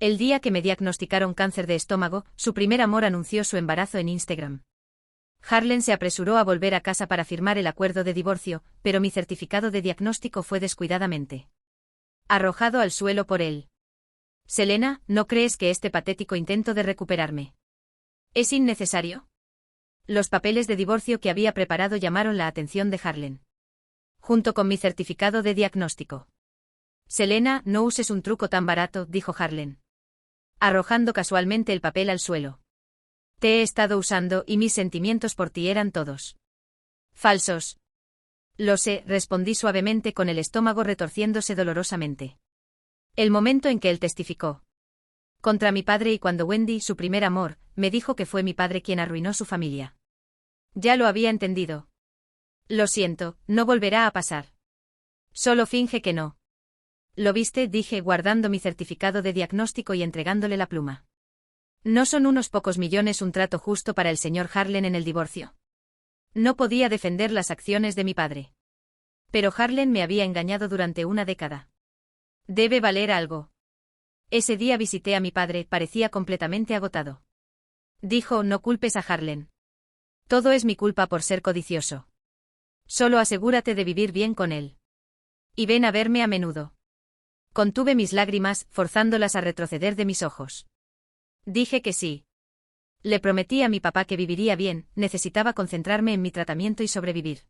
El día que me diagnosticaron cáncer de estómago, su primer amor anunció su embarazo en Instagram. Harlen se apresuró a volver a casa para firmar el acuerdo de divorcio, pero mi certificado de diagnóstico fue descuidadamente arrojado al suelo por él. Selena, ¿no crees que este patético intento de recuperarme es innecesario? Los papeles de divorcio que había preparado llamaron la atención de Harlen, junto con mi certificado de diagnóstico. Selena, no uses un truco tan barato, dijo Harlen, arrojando casualmente el papel al suelo. Te he estado usando y mis sentimientos por ti eran todos falsos. Lo sé, respondí suavemente con el estómago retorciéndose dolorosamente. El momento en que él testificó contra mi padre y cuando Wendy, su primer amor, me dijo que fue mi padre quien arruinó su familia. Ya lo había entendido. Lo siento, no volverá a pasar. Solo finge que no. ¿Lo viste?, dije, guardando mi certificado de diagnóstico y entregándole la pluma. ¿No son unos pocos millones un trato justo para el señor Harlen en el divorcio? No podía defender las acciones de mi padre. Pero Harlen me había engañado durante una década. Debe valer algo. Ese día visité a mi padre, parecía completamente agotado. Dijo, no culpes a Harlen. Todo es mi culpa por ser codicioso. Solo asegúrate de vivir bien con él. Y ven a verme a menudo. Contuve mis lágrimas, forzándolas a retroceder de mis ojos. Dije que sí. Le prometí a mi papá que viviría bien, necesitaba concentrarme en mi tratamiento y sobrevivir.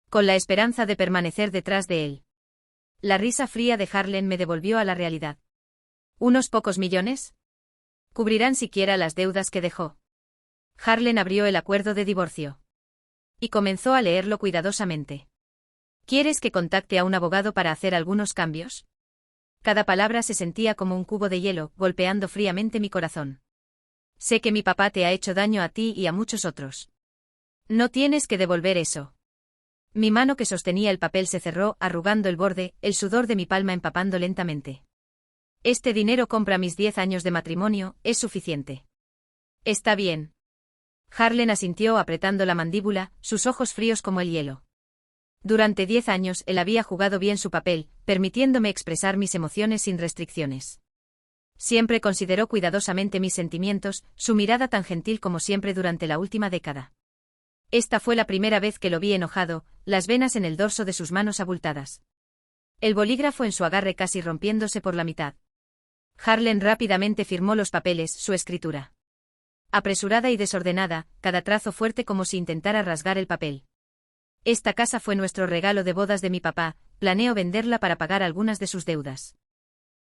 Con la esperanza de permanecer detrás de él. La risa fría de Harlen me devolvió a la realidad. ¿Unos pocos millones? ¿Cubrirán siquiera las deudas que dejó? Harlen abrió el acuerdo de divorcio. Y comenzó a leerlo cuidadosamente. ¿Quieres que contacte a un abogado para hacer algunos cambios? Cada palabra se sentía como un cubo de hielo, golpeando fríamente mi corazón. Sé que mi papá te ha hecho daño a ti y a muchos otros. No tienes que devolver eso. Mi mano que sostenía el papel se cerró, arrugando el borde, el sudor de mi palma empapando lentamente. Este dinero compra mis 10 años de matrimonio, es suficiente. Está bien. Harlen asintió apretando la mandíbula, sus ojos fríos como el hielo. Durante 10 años él había jugado bien su papel, permitiéndome expresar mis emociones sin restricciones. Siempre consideró cuidadosamente mis sentimientos, su mirada tan gentil como siempre durante la última década. Esta fue la primera vez que lo vi enojado, las venas en el dorso de sus manos abultadas. El bolígrafo en su agarre casi rompiéndose por la mitad. Harlen rápidamente firmó los papeles, su escritura apresurada y desordenada, cada trazo fuerte como si intentara rasgar el papel. Esta casa fue nuestro regalo de bodas de mi papá, planeo venderla para pagar algunas de sus deudas.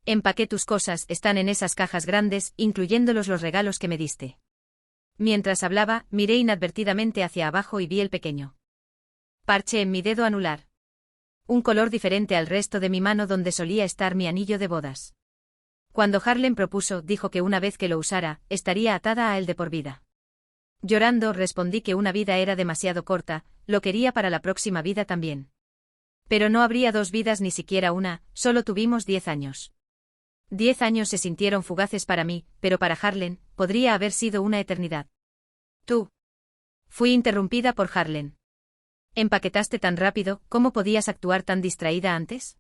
Empaqué tus cosas, están en esas cajas grandes, incluyéndolos los regalos que me diste. Mientras hablaba, miré inadvertidamente hacia abajo y vi el pequeño parche en mi dedo anular. Un color diferente al resto de mi mano donde solía estar mi anillo de bodas. Cuando Harlen propuso, dijo que una vez que lo usara, estaría atada a él de por vida. Llorando, respondí que una vida era demasiado corta, lo quería para la próxima vida también. Pero no habría 2 vidas ni siquiera una, solo tuvimos 10 años. 10 años se sintieron fugaces para mí, pero para Harlen, podría haber sido una eternidad. Tú. Fui interrumpida por Harlen. Empaquetaste tan rápido, ¿cómo podías actuar tan distraída antes?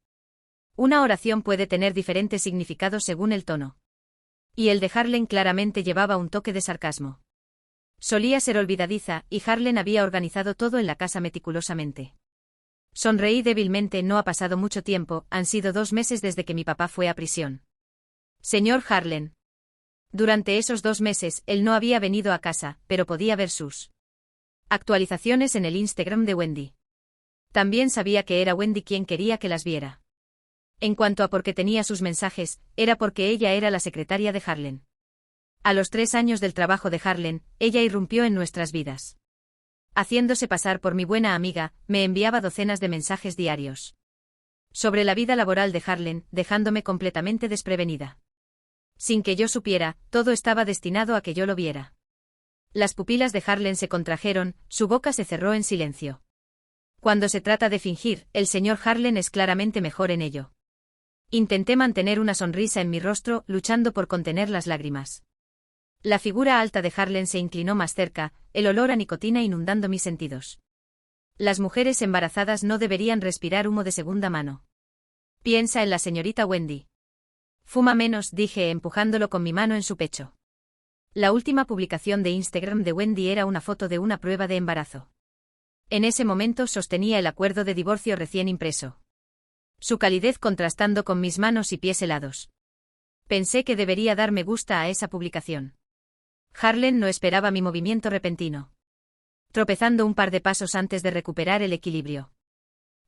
Una oración puede tener diferentes significados según el tono. Y el de Harlen claramente llevaba un toque de sarcasmo. Solía ser olvidadiza, y Harlen había organizado todo en la casa meticulosamente. Sonreí débilmente, no ha pasado mucho tiempo, han sido 2 meses desde que mi papá fue a prisión. Señor Harlen. Durante esos 2 meses, él no había venido a casa, pero podía ver sus actualizaciones en el Instagram de Wendy. También sabía que era Wendy quien quería que las viera. En cuanto a por qué tenía sus mensajes, era porque ella era la secretaria de Harlen. A los 3 años del trabajo de Harlen, ella irrumpió en nuestras vidas. Haciéndose pasar por mi buena amiga, me enviaba docenas de mensajes diarios sobre la vida laboral de Harlen, dejándome completamente desprevenida. Sin que yo supiera, todo estaba destinado a que yo lo viera. Las pupilas de Harlen se contrajeron, su boca se cerró en silencio. Cuando se trata de fingir, el señor Harlen es claramente mejor en ello. Intenté mantener una sonrisa en mi rostro, luchando por contener las lágrimas. La figura alta de Harlen se inclinó más cerca, el olor a nicotina inundando mis sentidos. Las mujeres embarazadas no deberían respirar humo de segunda mano. Piensa en la señorita Wendy. Fuma menos, dije empujándolo con mi mano en su pecho. La última publicación de Instagram de Wendy era una foto de una prueba de embarazo. En ese momento sostenía el acuerdo de divorcio recién impreso. Su calidez contrastando con mis manos y pies helados. Pensé que debería darme gusta a esa publicación. Harlan no esperaba mi movimiento repentino. Tropezando un par de pasos antes de recuperar el equilibrio.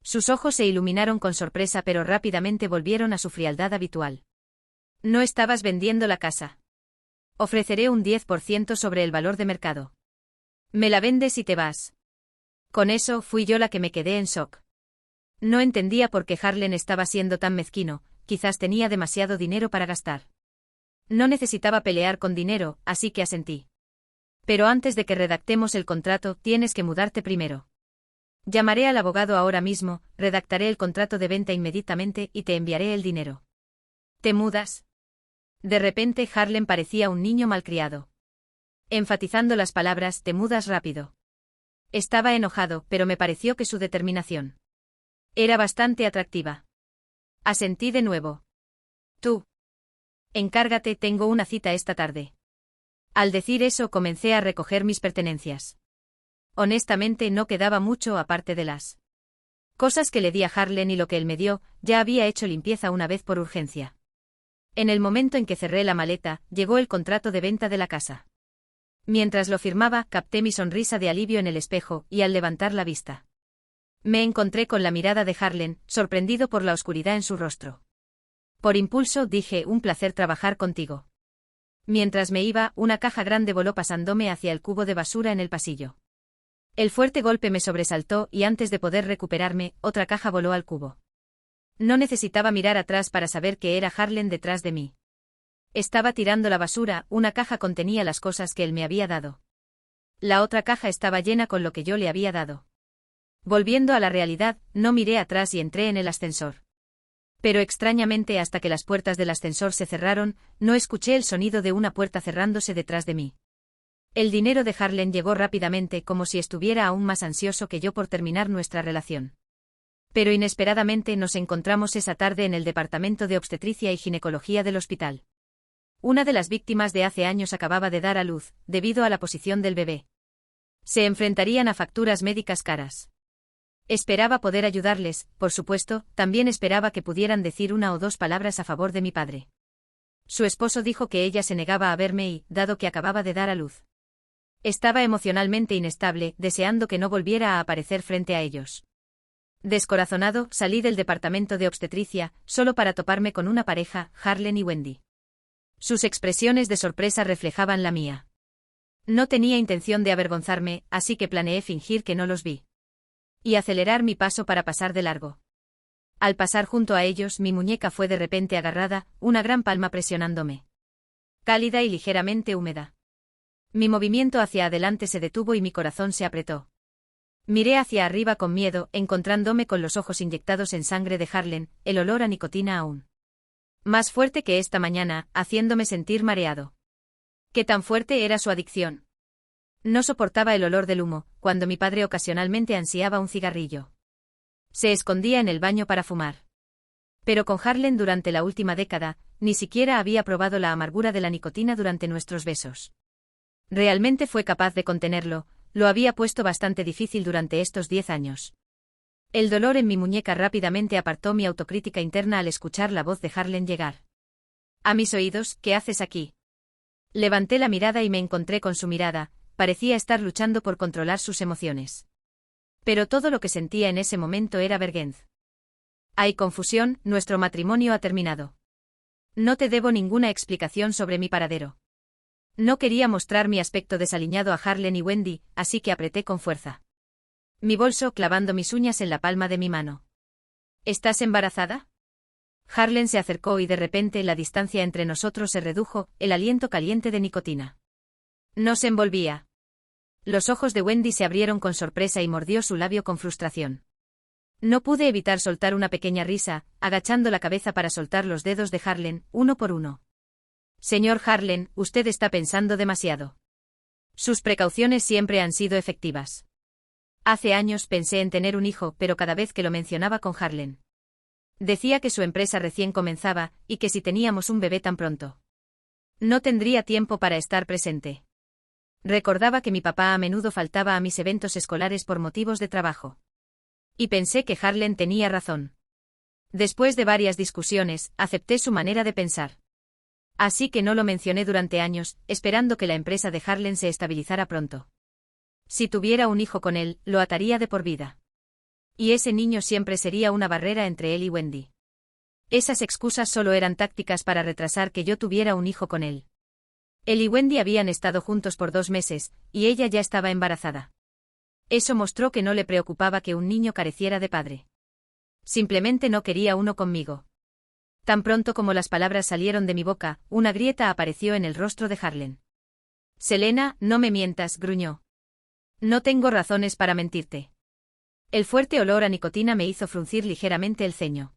Sus ojos se iluminaron con sorpresa pero rápidamente volvieron a su frialdad habitual. No estabas vendiendo la casa. Ofreceré un 10% sobre el valor de mercado. Me la vendes y te vas. Con eso fui yo la que me quedé en shock. No entendía por qué Harlan estaba siendo tan mezquino, quizás tenía demasiado dinero para gastar. No necesitaba pelear con dinero, así que asentí. Pero antes de que redactemos el contrato, tienes que mudarte primero. Llamaré al abogado ahora mismo, redactaré el contrato de venta inmediatamente y te enviaré el dinero. ¿Te mudas? De repente Harlan parecía un niño malcriado. Enfatizando las palabras, te mudas rápido. Estaba enojado, pero me pareció que su determinación era bastante atractiva. Asentí de nuevo. Tú. Encárgate, tengo una cita esta tarde. Al decir eso comencé a recoger mis pertenencias. Honestamente no quedaba mucho aparte de las cosas que le di a Harlan y lo que él me dio, ya había hecho limpieza una vez por urgencia. En el momento en que cerré la maleta, llegó el contrato de venta de la casa. Mientras lo firmaba, capté mi sonrisa de alivio en el espejo, y al levantar la vista, me encontré con la mirada de Harlan, sorprendido por la oscuridad en su rostro. Por impulso dije, un placer trabajar contigo. Mientras me iba, una caja grande voló pasándome hacia el cubo de basura en el pasillo. El fuerte golpe me sobresaltó y antes de poder recuperarme, otra caja voló al cubo. No necesitaba mirar atrás para saber que era Harlan detrás de mí. Estaba tirando la basura, una caja contenía las cosas que él me había dado. La otra caja estaba llena con lo que yo le había dado. Volviendo a la realidad, no miré atrás y entré en el ascensor. Pero extrañamente hasta que las puertas del ascensor se cerraron, no escuché el sonido de una puerta cerrándose detrás de mí. El dinero de Harlan llegó rápidamente como si estuviera aún más ansioso que yo por terminar nuestra relación. Pero inesperadamente nos encontramos esa tarde en el departamento de obstetricia y ginecología del hospital. Una de las víctimas de hace años acababa de dar a luz, debido a la posición del bebé. Se enfrentarían a facturas médicas caras. Esperaba poder ayudarles, por supuesto, también esperaba que pudieran decir una o dos palabras a favor de mi padre. Su esposo dijo que ella se negaba a verme y, dado que acababa de dar a luz, estaba emocionalmente inestable, deseando que no volviera a aparecer frente a ellos. Descorazonado, salí del departamento de obstetricia, solo para toparme con una pareja, Harlan y Wendy. Sus expresiones de sorpresa reflejaban la mía. No tenía intención de avergonzarme, así que planeé fingir que no los vi. Y acelerar mi paso para pasar de largo. Al pasar junto a ellos, mi muñeca fue de repente agarrada, una gran palma presionándome. Cálida y ligeramente húmeda. Mi movimiento hacia adelante se detuvo y mi corazón se apretó. Miré hacia arriba con miedo, encontrándome con los ojos inyectados en sangre de Harlan, el olor a nicotina aún más fuerte que esta mañana, haciéndome sentir mareado. ¿Qué tan fuerte era su adicción? No soportaba el olor del humo, cuando mi padre ocasionalmente ansiaba un cigarrillo. Se escondía en el baño para fumar. Pero con Harlan durante la última década, ni siquiera había probado la amargura de la nicotina durante nuestros besos. Realmente fue capaz de contenerlo, lo había puesto bastante difícil durante estos 10 años. El dolor en mi muñeca rápidamente apartó mi autocrítica interna al escuchar la voz de Harlan llegar. A mis oídos, ¿qué haces aquí? Levanté la mirada y me encontré con su mirada, parecía estar luchando por controlar sus emociones. Pero todo lo que sentía en ese momento era vergüenza. Hay confusión, nuestro matrimonio ha terminado. No te debo ninguna explicación sobre mi paradero. No quería mostrar mi aspecto desaliñado a Harlan y Wendy, así que apreté con fuerza mi bolso clavando mis uñas en la palma de mi mano. ¿Estás embarazada? Harlan se acercó y de repente la distancia entre nosotros se redujo, el aliento caliente de nicotina nos envolvía. Los ojos de Wendy se abrieron con sorpresa y mordió su labio con frustración. No pude evitar soltar una pequeña risa, agachando la cabeza para soltar los dedos de Harlan, uno por uno. Señor Harlan, usted está pensando demasiado. Sus precauciones siempre han sido efectivas. Hace años pensé en tener un hijo, pero cada vez que lo mencionaba con Harlan, Decía que su empresa recién comenzaba, y que si teníamos un bebé tan pronto, no tendría tiempo para estar presente. Recordaba que mi papá a menudo faltaba a mis eventos escolares por motivos de trabajo. Y pensé que Harlan tenía razón. Después de varias discusiones, acepté su manera de pensar. Así que no lo mencioné durante años, esperando que la empresa de Harlan se estabilizara pronto. Si tuviera un hijo con él, lo ataría de por vida. Y ese niño siempre sería una barrera entre él y Wendy. Esas excusas solo eran tácticas para retrasar que yo tuviera un hijo con él. Él y Wendy habían estado juntos por 2 meses, y ella ya estaba embarazada. Eso mostró que no le preocupaba que un niño careciera de padre. Simplemente no quería uno conmigo. Tan pronto como las palabras salieron de mi boca, una grieta apareció en el rostro de Harlan. Selena, no me mientas, gruñó. No tengo razones para mentirte. El fuerte olor a nicotina me hizo fruncir ligeramente el ceño.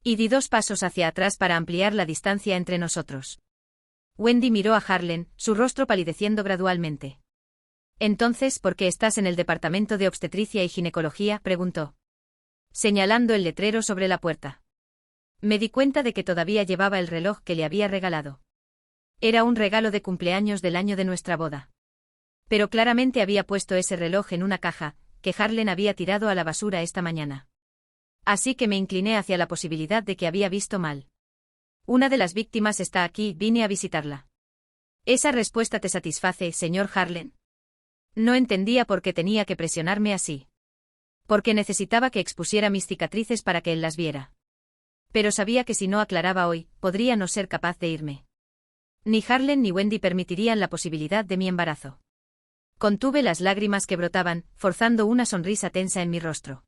Y di 2 pasos hacia atrás para ampliar la distancia entre nosotros. Wendy miró a Harlan, su rostro palideciendo gradualmente. Entonces, ¿por qué estás en el departamento de obstetricia y ginecología?, preguntó, señalando el letrero sobre la puerta. Me di cuenta de que todavía llevaba el reloj que le había regalado. Era un regalo de cumpleaños del año de nuestra boda. Pero claramente había puesto ese reloj en una caja, que Harlan había tirado a la basura esta mañana. Así que me incliné hacia la posibilidad de que había visto mal. Una de las víctimas está aquí, vine a visitarla. ¿Esa respuesta te satisface, señor Harlan? No entendía por qué tenía que presionarme así. Porque necesitaba que expusiera mis cicatrices para que él las viera. Pero sabía que si no aclaraba hoy, podría no ser capaz de irme. Ni Harlan ni Wendy permitirían la posibilidad de mi embarazo. Contuve las lágrimas que brotaban, forzando una sonrisa tensa en mi rostro.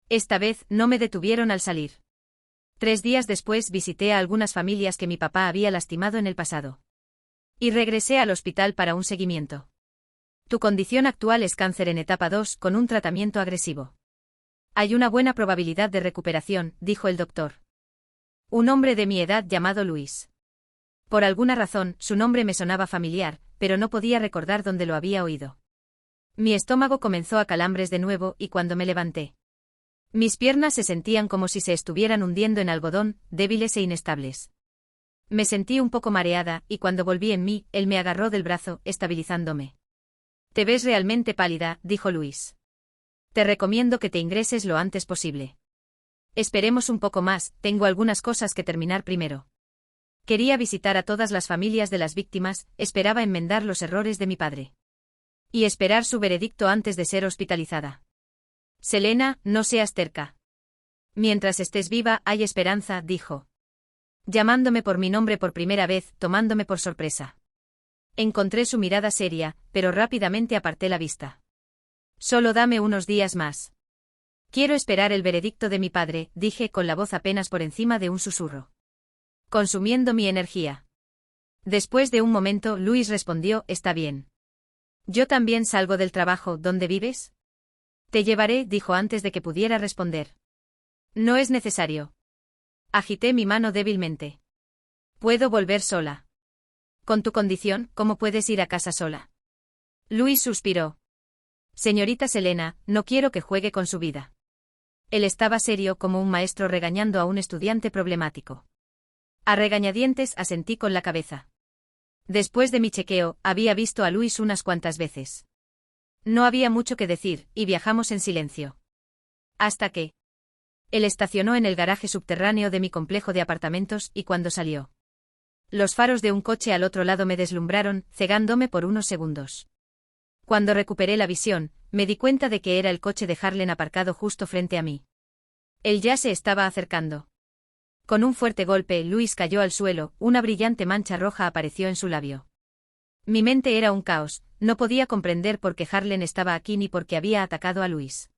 Esta vez no me detuvieron al salir. 3 días después visité a algunas familias que mi papá había lastimado en el pasado. Y regresé al hospital para un seguimiento. Tu condición actual es cáncer en etapa 2 con un tratamiento agresivo. Hay una buena probabilidad de recuperación, dijo el doctor. Un hombre de mi edad llamado Luis. Por alguna razón, su nombre me sonaba familiar, pero no podía recordar dónde lo había oído. Mi estómago comenzó a calambres de nuevo y cuando me levanté, mis piernas se sentían como si se estuvieran hundiendo en algodón, débiles e inestables. Me sentí un poco mareada y cuando volví en mí, él me agarró del brazo, estabilizándome. Te ves realmente pálida, dijo Luis. Te recomiendo que te ingreses lo antes posible. Esperemos un poco más, tengo algunas cosas que terminar primero. Quería visitar a todas las familias de las víctimas, esperaba enmendar los errores de mi padre. Y esperar su veredicto antes de ser hospitalizada. Selena, no seas terca. Mientras estés viva, hay esperanza, dijo. Llamándome por mi nombre por primera vez, tomándome por sorpresa. Encontré su mirada seria, pero rápidamente aparté la vista. Solo dame unos días más. Quiero esperar el veredicto de mi padre, dije con la voz apenas por encima de un susurro. Consumiendo mi energía. Después de un momento, Luis respondió, está bien. Yo también salgo del trabajo, ¿dónde vives? Te llevaré, dijo antes de que pudiera responder. No es necesario. Agité mi mano débilmente. Puedo volver sola. Con tu condición, ¿cómo puedes ir a casa sola? Luis suspiró. Señorita Selena, no quiero que juegue con su vida. Él estaba serio como un maestro regañando a un estudiante problemático. A regañadientes asentí con la cabeza. Después de mi chequeo, había visto a Luis unas cuantas veces. No había mucho que decir, y viajamos en silencio. Hasta que él estacionó en el garaje subterráneo de mi complejo de apartamentos y cuando salió, los faros de un coche al otro lado me deslumbraron, cegándome por unos segundos. Cuando recuperé la visión, me di cuenta de que era el coche de Harlan aparcado justo frente a mí. Él ya se estaba acercando. Con un fuerte golpe, Luis cayó al suelo, una brillante mancha roja apareció en su labio. Mi mente era un caos, no podía comprender por qué Harlan estaba aquí ni por qué había atacado a Luis.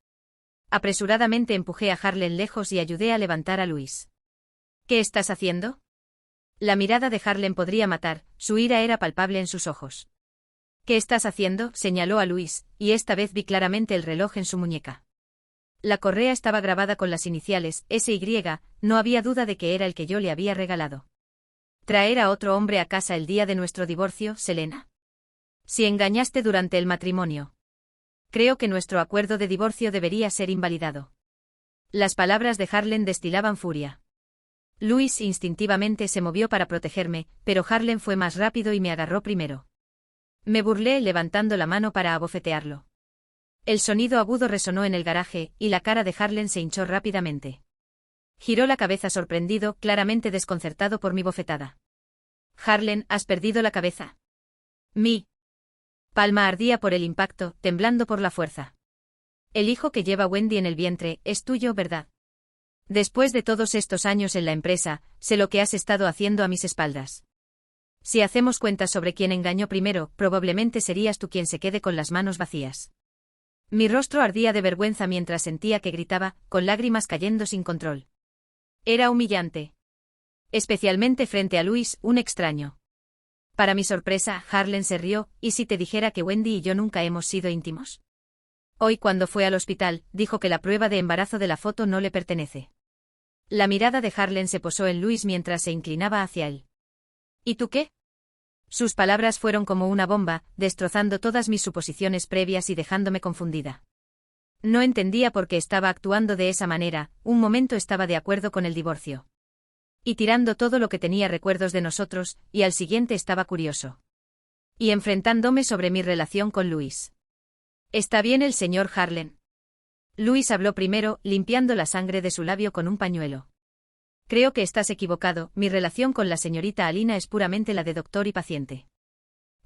Apresuradamente empujé a Harlan lejos y ayudé a levantar a Luis. ¿Qué estás haciendo? La mirada de Harlan podría matar, su ira era palpable en sus ojos. ¿Qué estás haciendo?, señaló a Luis, y esta vez vi claramente el reloj en su muñeca. La correa estaba grabada con las iniciales, SY, no había duda de que era el que yo le había regalado. ¿Traer a otro hombre a casa el día de nuestro divorcio, Selena? Si engañaste durante el matrimonio. Creo que nuestro acuerdo de divorcio debería ser invalidado. Las palabras de Harlan destilaban furia. Louis instintivamente se movió para protegerme, pero Harlan fue más rápido y me agarró primero. Me burlé levantando la mano para abofetearlo. El sonido agudo resonó en el garaje, y la cara de Harlan se hinchó rápidamente. Giró la cabeza sorprendido, claramente desconcertado por mi bofetada. Harlan, ¿has perdido la cabeza? Mi palma ardía por el impacto, temblando por la fuerza. El hijo que lleva Wendy en el vientre es tuyo, ¿verdad? Después de todos estos años en la empresa, sé lo que has estado haciendo a mis espaldas. Si hacemos cuentas sobre quién engañó primero, probablemente serías tú quien se quede con las manos vacías. Mi rostro ardía de vergüenza mientras sentía que gritaba, con lágrimas cayendo sin control. Era humillante. Especialmente frente a Louis, un extraño. Para mi sorpresa, Harlan se rió, ¿y si te dijera que Wendy y yo nunca hemos sido íntimos? Hoy cuando fue al hospital, dijo que la prueba de embarazo de la foto no le pertenece. La mirada de Harlan se posó en Louis mientras se inclinaba hacia él. ¿Y tú qué? Sus palabras fueron como una bomba, destrozando todas mis suposiciones previas y dejándome confundida. No entendía por qué estaba actuando de esa manera, un momento estaba de acuerdo con el divorcio. Y tirando todo lo que tenía recuerdos de nosotros, y al siguiente estaba curioso. Y enfrentándome sobre mi relación con Louis. ¿Está bien el señor Harlan? Louis habló primero, limpiando la sangre de su labio con un pañuelo. Creo que estás equivocado, mi relación con la señorita Alina es puramente la de doctor y paciente.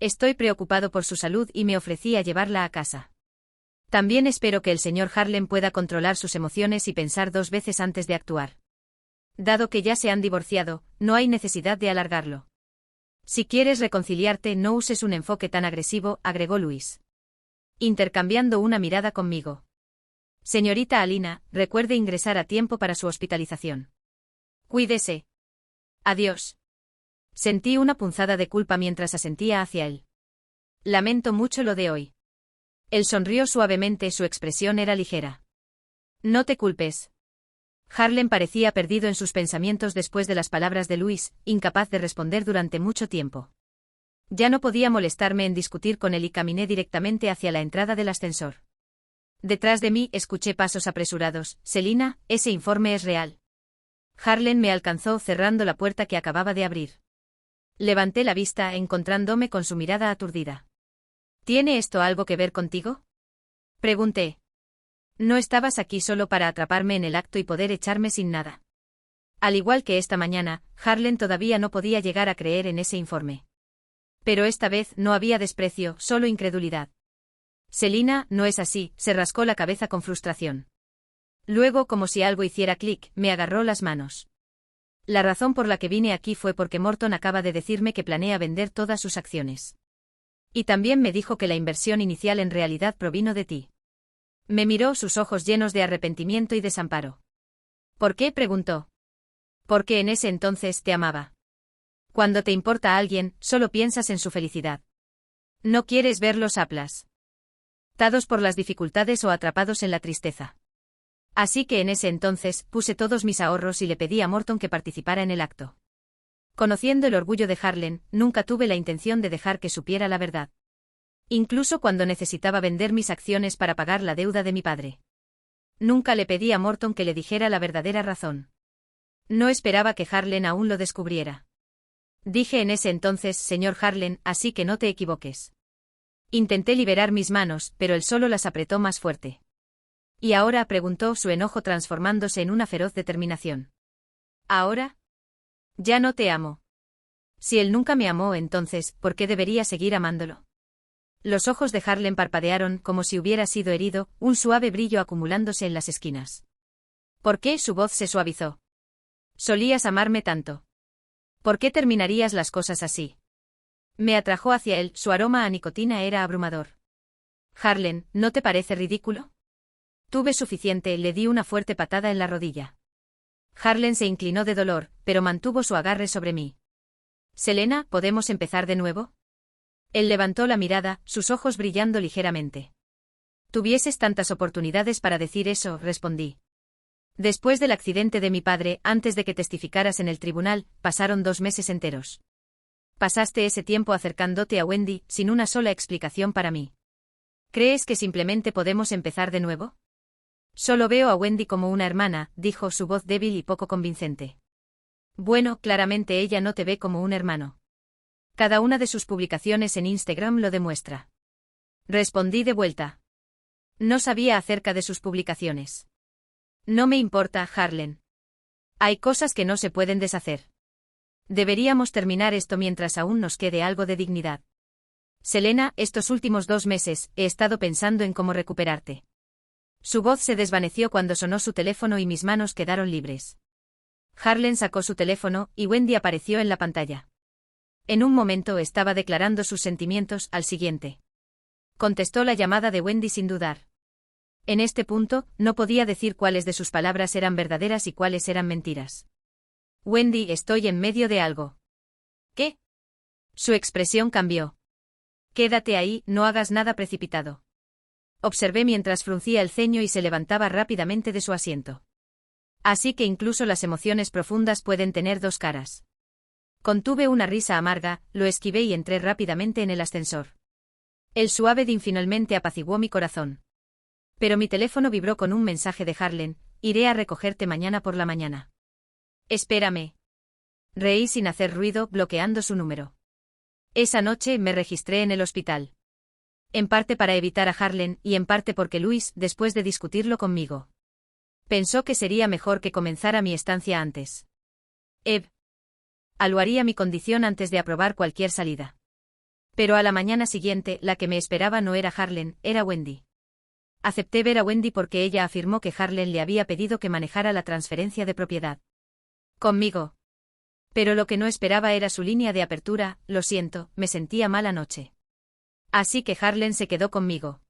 Estoy preocupado por su salud y me ofrecí a llevarla a casa. También espero que el señor Harlan pueda controlar sus emociones y pensar 2 veces antes de actuar. Dado que ya se han divorciado, no hay necesidad de alargarlo. Si quieres reconciliarte, no uses un enfoque tan agresivo, agregó Louis. Intercambiando una mirada conmigo. Señorita Alina, recuerde ingresar a tiempo para su hospitalización. Cuídese. Adiós. Sentí una punzada de culpa mientras asentía hacia él. Lamento mucho lo de hoy. Él sonrió suavemente, su expresión era ligera. No te culpes. Harlan parecía perdido en sus pensamientos después de las palabras de Louis, incapaz de responder durante mucho tiempo. Ya no podía molestarme en discutir con él y caminé directamente hacia la entrada del ascensor. Detrás de mí escuché pasos apresurados. Selina, ese informe es real. Harlan me alcanzó cerrando la puerta que acababa de abrir. Levanté la vista encontrándome con su mirada aturdida. ¿Tiene esto algo que ver contigo? Pregunté. No estabas aquí solo para atraparme en el acto y poder echarme sin nada. Al igual que esta mañana, Harlan todavía no podía llegar a creer en ese informe. Pero esta vez no había desprecio, solo incredulidad. Selina, no es así, se rascó la cabeza con frustración. Luego, como si algo hiciera clic, me agarró las manos. La razón por la que vine aquí fue porque Morton acaba de decirme que planea vender todas sus acciones. Y también me dijo que la inversión inicial en realidad provino de ti. Me miró, sus ojos llenos de arrepentimiento y desamparo. ¿Por qué? Preguntó. Porque en ese entonces te amaba. Cuando te importa a alguien, solo piensas en su felicidad. No quieres verlos aplastados por las dificultades o atrapados en la tristeza. Así que en ese entonces, puse todos mis ahorros y le pedí a Morton que participara en el acto. Conociendo el orgullo de Harlan, nunca tuve la intención de dejar que supiera la verdad. Incluso cuando necesitaba vender mis acciones para pagar la deuda de mi padre. Nunca le pedí a Morton que le dijera la verdadera razón. No esperaba que Harlan aún lo descubriera. Dije en ese entonces, señor Harlan, así que no te equivoques. Intenté liberar mis manos, pero él solo las apretó más fuerte. ¿Y ahora? Preguntó, su enojo transformándose en una feroz determinación. ¿Ahora? Ya no te amo. Si él nunca me amó, entonces, ¿por qué debería seguir amándolo? Los ojos de Harlan parpadearon como si hubiera sido herido, un suave brillo acumulándose en las esquinas. ¿Por qué? Su voz se suavizó. Solías amarme tanto. ¿Por qué terminarías las cosas así? Me atrajo hacia él, su aroma a nicotina era abrumador. Harlan, ¿no te parece ridículo? Tuve suficiente, le di una fuerte patada en la rodilla. Harlan se inclinó de dolor, pero mantuvo su agarre sobre mí. Selena, ¿podemos empezar de nuevo? Él levantó la mirada, sus ojos brillando ligeramente. Tuvieses tantas oportunidades para decir eso, respondí. Después del accidente de mi padre, antes de que testificaras en el tribunal, pasaron 2 meses enteros. Pasaste ese tiempo acercándote a Wendy, sin una sola explicación para mí. ¿Crees que simplemente podemos empezar de nuevo? Solo veo a Wendy como una hermana, dijo, su voz débil y poco convincente. Bueno, claramente ella no te ve como un hermano. Cada una de sus publicaciones en Instagram lo demuestra. Respondí de vuelta. No sabía acerca de sus publicaciones. No me importa, Harlan. Hay cosas que no se pueden deshacer. Deberíamos terminar esto mientras aún nos quede algo de dignidad. Selena, estos últimos 2 meses, he estado pensando en cómo recuperarte. Su voz se desvaneció cuando sonó su teléfono y mis manos quedaron libres. Harlan sacó su teléfono y Wendy apareció en la pantalla. En un momento estaba declarando sus sentimientos, al siguiente. Contestó la llamada de Wendy sin dudar. En este punto, no podía decir cuáles de sus palabras eran verdaderas y cuáles eran mentiras. Wendy, estoy en medio de algo. ¿Qué? Su expresión cambió. Quédate ahí, no hagas nada precipitado. Observé mientras fruncía el ceño y se levantaba rápidamente de su asiento. Así que incluso las emociones profundas pueden tener 2 caras. Contuve una risa amarga, lo esquivé y entré rápidamente en el ascensor. El suave din finalmente apaciguó mi corazón. Pero mi teléfono vibró con un mensaje de Harlan: iré a recogerte mañana por la mañana. Espérame. Reí sin hacer ruido, bloqueando su número. Esa noche me registré en el hospital. En parte para evitar a Harlan y en parte porque Luis, después de discutirlo conmigo, pensó que sería mejor que comenzara mi estancia antes. Evaluaría mi condición antes de aprobar cualquier salida. Pero a la mañana siguiente, la que me esperaba no era Harlan, era Wendy. Acepté ver a Wendy porque ella afirmó que Harlan le había pedido que manejara la transferencia de propiedad conmigo. Pero lo que no esperaba era su línea de apertura: lo siento, me sentía mal anoche. Así que Harlan se quedó conmigo.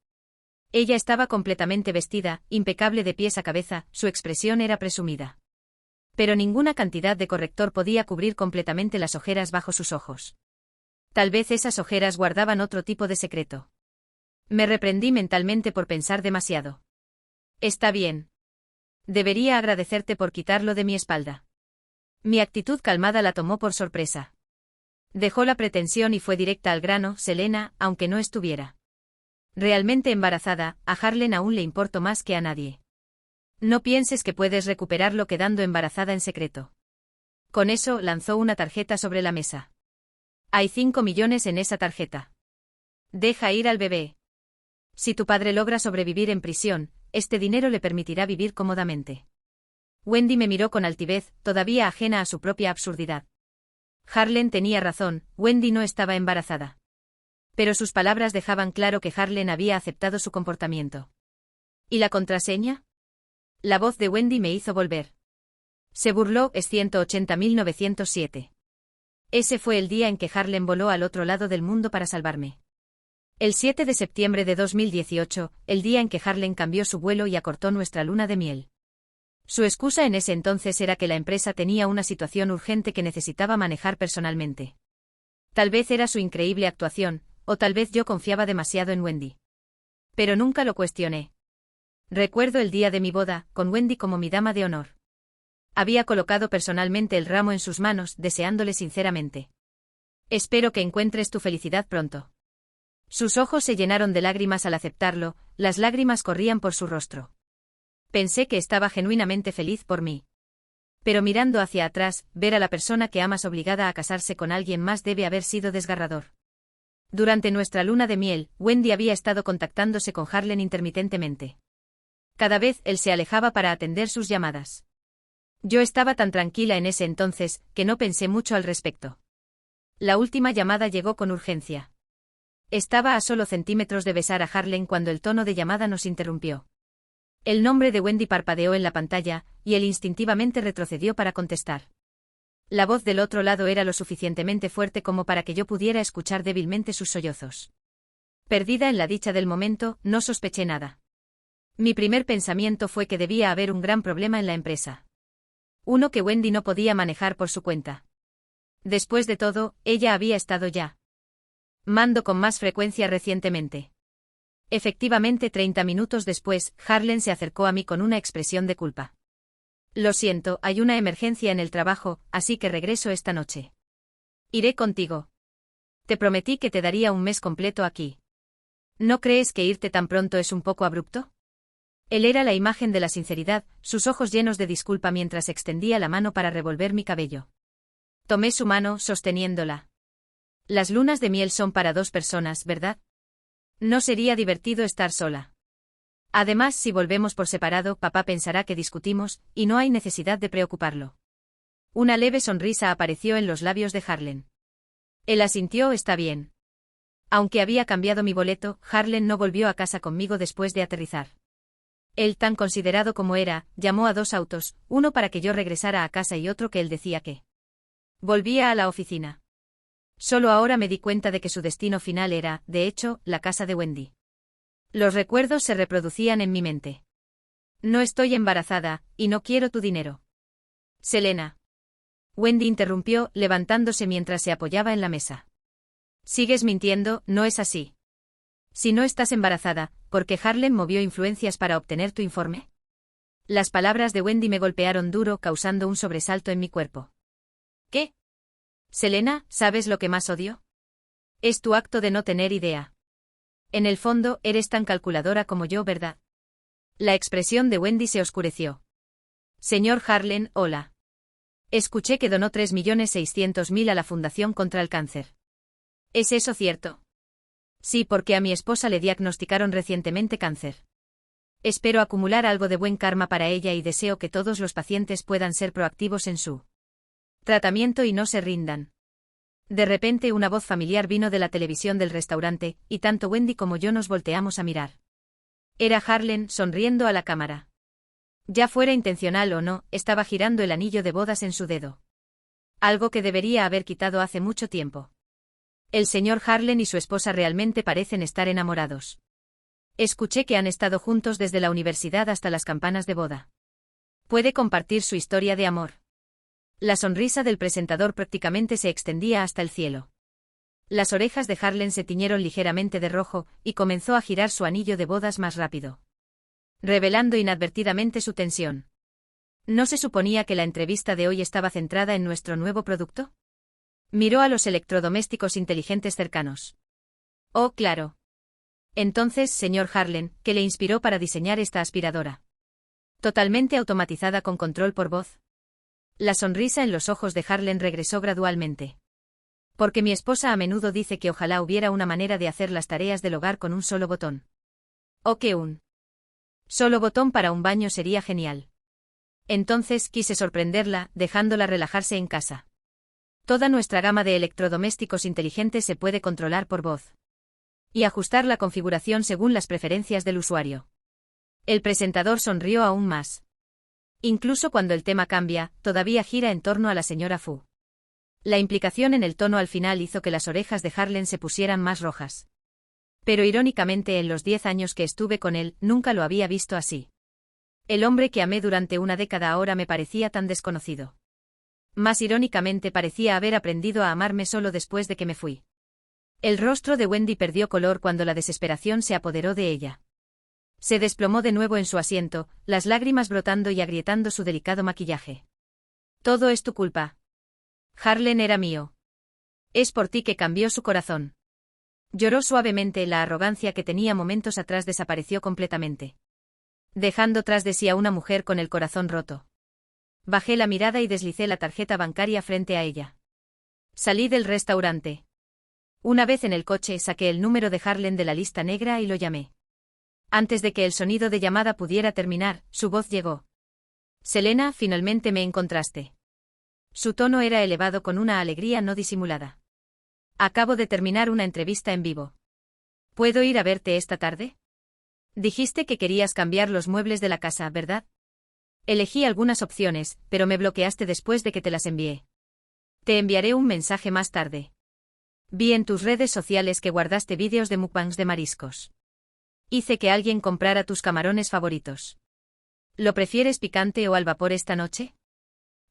Ella estaba completamente vestida, impecable de pies a cabeza, su expresión era presumida. Pero ninguna cantidad de corrector podía cubrir completamente las ojeras bajo sus ojos. Tal vez esas ojeras guardaban otro tipo de secreto. Me reprendí mentalmente por pensar demasiado. Está bien. Debería agradecerte por quitarlo de mi espalda. Mi actitud calmada la tomó por sorpresa. Dejó la pretensión y fue directa al grano: Selena, aunque no estuviera realmente embarazada, a Harlan aún le importo más que a nadie. No pienses que puedes recuperarlo quedando embarazada en secreto. Con eso, lanzó una tarjeta sobre la mesa. Hay 5 millones en esa tarjeta. Deja ir al bebé. Si tu padre logra sobrevivir en prisión, este dinero le permitirá vivir cómodamente. Wendy me miró con altivez, todavía ajena a su propia absurdidad. Harlan tenía razón, Wendy no estaba embarazada. Pero sus palabras dejaban claro que Harlan había aceptado su comportamiento. ¿Y la contraseña? La voz de Wendy me hizo volver. Se burló: es 180.907. Ese fue el día en que Harlan voló al otro lado del mundo para salvarme. El 7 de septiembre de 2018, el día en que Harlan cambió su vuelo y acortó nuestra luna de miel. Su excusa en ese entonces era que la empresa tenía una situación urgente que necesitaba manejar personalmente. Tal vez era su increíble actuación, o tal vez yo confiaba demasiado en Wendy. Pero nunca lo cuestioné. Recuerdo el día de mi boda, con Wendy como mi dama de honor. Había colocado personalmente el ramo en sus manos, deseándole sinceramente: espero que encuentres tu felicidad pronto. Sus ojos se llenaron de lágrimas al aceptarlo, las lágrimas corrían por su rostro. Pensé que estaba genuinamente feliz por mí. Pero mirando hacia atrás, ver a la persona que amas obligada a casarse con alguien más debe haber sido desgarrador. Durante nuestra luna de miel, Wendy había estado contactándose con Harlan intermitentemente. Cada vez él se alejaba para atender sus llamadas. Yo estaba tan tranquila en ese entonces, que no pensé mucho al respecto. La última llamada llegó con urgencia. Estaba a solo centímetros de besar a Harlan cuando el tono de llamada nos interrumpió. El nombre de Wendy parpadeó en la pantalla, y él instintivamente retrocedió para contestar. La voz del otro lado era lo suficientemente fuerte como para que yo pudiera escuchar débilmente sus sollozos. Perdida en la dicha del momento, no sospeché nada. Mi primer pensamiento fue que debía haber un gran problema en la empresa. Uno que Wendy no podía manejar por su cuenta. Después de todo, ella había estado ya mando con más frecuencia recientemente. Efectivamente, 30 minutos después, Harlan se acercó a mí con una expresión de culpa. Lo siento, hay una emergencia en el trabajo, así que regreso esta noche. Iré contigo. Te prometí que te daría un mes completo aquí. ¿No crees que irte tan pronto es un poco abrupto? Él era la imagen de la sinceridad, sus ojos llenos de disculpa mientras extendía la mano para revolver mi cabello. Tomé su mano, sosteniéndola. Las lunas de miel son para 2 personas, ¿verdad? No sería divertido estar sola. Además, si volvemos por separado, papá pensará que discutimos, y no hay necesidad de preocuparlo. Una leve sonrisa apareció en los labios de Harlan. Él asintió, está bien. Aunque había cambiado mi boleto, Harlan no volvió a casa conmigo después de aterrizar. Él, tan considerado como era, llamó a 2 autos, uno para que yo regresara a casa y otro que él decía que volvía a la oficina. Solo ahora me di cuenta de que su destino final era, de hecho, la casa de Wendy. Los recuerdos se reproducían en mi mente. No estoy embarazada, y no quiero tu dinero. Selena. Wendy interrumpió, levantándose mientras se apoyaba en la mesa. Sigues mintiendo, no es así. Si no estás embarazada, ¿por qué Harlan movió influencias para obtener tu informe? Las palabras de Wendy me golpearon duro, causando un sobresalto en mi cuerpo. ¿Qué? Selena, ¿sabes lo que más odio? Es tu acto de no tener idea. En el fondo, eres tan calculadora como yo, ¿verdad? La expresión de Wendy se oscureció. Señor Harlan, hola. Escuché que donó 3.600.000 a la Fundación contra el Cáncer. ¿Es eso cierto? Sí, porque a mi esposa le diagnosticaron recientemente cáncer. Espero acumular algo de buen karma para ella y deseo que todos los pacientes puedan ser proactivos en su tratamiento y no se rindan. De repente una voz familiar vino de la televisión del restaurante, y tanto Wendy como yo nos volteamos a mirar. Era Harlan, sonriendo a la cámara. Ya fuera intencional o no, estaba girando el anillo de bodas en su dedo. Algo que debería haber quitado hace mucho tiempo. El señor Harlan y su esposa realmente parecen estar enamorados. Escuché que han estado juntos desde la universidad hasta las campanas de boda. ¿Puede compartir su historia de amor? La sonrisa del presentador prácticamente se extendía hasta el cielo. Las orejas de Harlan se tiñeron ligeramente de rojo, y comenzó a girar su anillo de bodas más rápido, revelando inadvertidamente su tensión. ¿No se suponía que la entrevista de hoy estaba centrada en nuestro nuevo producto? Miró a los electrodomésticos inteligentes cercanos. Oh, claro. Entonces, señor Harlan, ¿qué le inspiró para diseñar esta aspiradora? Totalmente automatizada con control por voz. La sonrisa en los ojos de Harlan regresó gradualmente. Porque mi esposa a menudo dice que ojalá hubiera una manera de hacer las tareas del hogar con un solo botón. O que un solo botón para un baño sería genial. Entonces quise sorprenderla, dejándola relajarse en casa. Toda nuestra gama de electrodomésticos inteligentes se puede controlar por voz. Y ajustar la configuración según las preferencias del usuario. El presentador sonrió aún más. Incluso cuando el tema cambia, todavía gira en torno a la señora Fu. La implicación en el tono al final hizo que las orejas de Harlan se pusieran más rojas. Pero irónicamente en los 10 años que estuve con él, nunca lo había visto así. El hombre que amé durante una década ahora me parecía tan desconocido. Más irónicamente parecía haber aprendido a amarme solo después de que me fui. El rostro de Wendy perdió color cuando la desesperación se apoderó de ella. Se desplomó de nuevo en su asiento, las lágrimas brotando y agrietando su delicado maquillaje. Todo es tu culpa. Harlan era mío. Es por ti que cambió su corazón. Lloró suavemente, la arrogancia que tenía momentos atrás desapareció completamente, dejando tras de sí a una mujer con el corazón roto. Bajé la mirada y deslicé la tarjeta bancaria frente a ella. Salí del restaurante. Una vez en el coche saqué el número de Harlan de la lista negra y lo llamé. Antes de que el sonido de llamada pudiera terminar, su voz llegó. Selena, finalmente me encontraste. Su tono era elevado con una alegría no disimulada. Acabo de terminar una entrevista en vivo. ¿Puedo ir a verte esta tarde? Dijiste que querías cambiar los muebles de la casa, ¿verdad? Elegí algunas opciones, pero me bloqueaste después de que te las envié. Te enviaré un mensaje más tarde. Vi en tus redes sociales que guardaste vídeos de mukbangs de mariscos. Hice que alguien comprara tus camarones favoritos. ¿Lo prefieres picante o al vapor esta noche?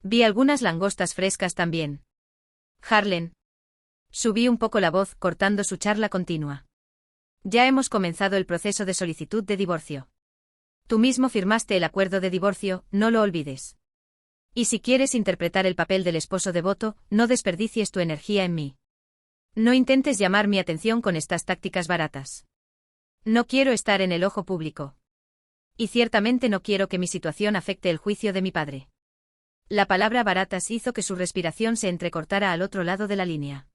Vi algunas langostas frescas también. Harlan. Subí un poco la voz, cortando su charla continua. Ya hemos comenzado el proceso de solicitud de divorcio. Tú mismo firmaste el acuerdo de divorcio, no lo olvides. Y si quieres interpretar el papel del esposo devoto, no desperdicies tu energía en mí. No intentes llamar mi atención con estas tácticas baratas. No quiero estar en el ojo público. Y ciertamente no quiero que mi situación afecte el juicio de mi padre. La palabra baratas hizo que su respiración se entrecortara al otro lado de la línea.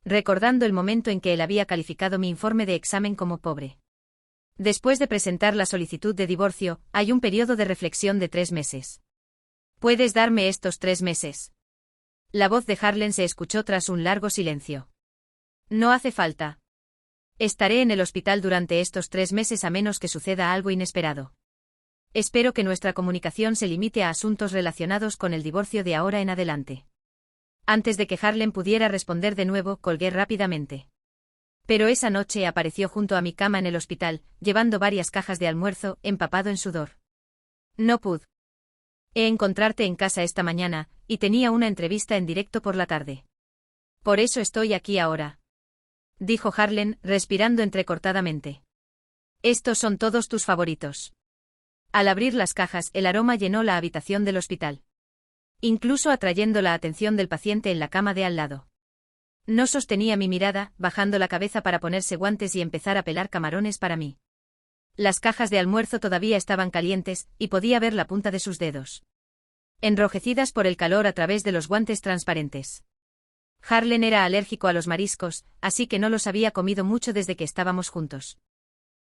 Recordando el momento en que él había calificado mi informe de examen como pobre. Después de presentar la solicitud de divorcio, hay un periodo de reflexión de 3 meses. ¿Puedes darme estos 3 meses? La voz de Harlan se escuchó tras un largo silencio. No hace falta. Estaré en el hospital durante estos 3 meses a menos que suceda algo inesperado. Espero que nuestra comunicación se limite a asuntos relacionados con el divorcio de ahora en adelante. Antes de que Harlan pudiera responder de nuevo, colgué rápidamente. Pero esa noche apareció junto a mi cama en el hospital, llevando varias cajas de almuerzo, empapado en sudor. No pude encontrarte en casa esta mañana, y tenía una entrevista en directo por la tarde. Por eso estoy aquí ahora. Dijo Harlan, respirando entrecortadamente. Estos son todos tus favoritos. Al abrir las cajas, el aroma llenó la habitación del hospital. Incluso atrayendo la atención del paciente en la cama de al lado. No sostenía mi mirada, bajando la cabeza para ponerse guantes y empezar a pelar camarones para mí. Las cajas de almuerzo todavía estaban calientes, y podía ver la punta de sus dedos. Enrojecidas por el calor a través de los guantes transparentes. Harlan era alérgico a los mariscos, así que no los había comido mucho desde que estábamos juntos.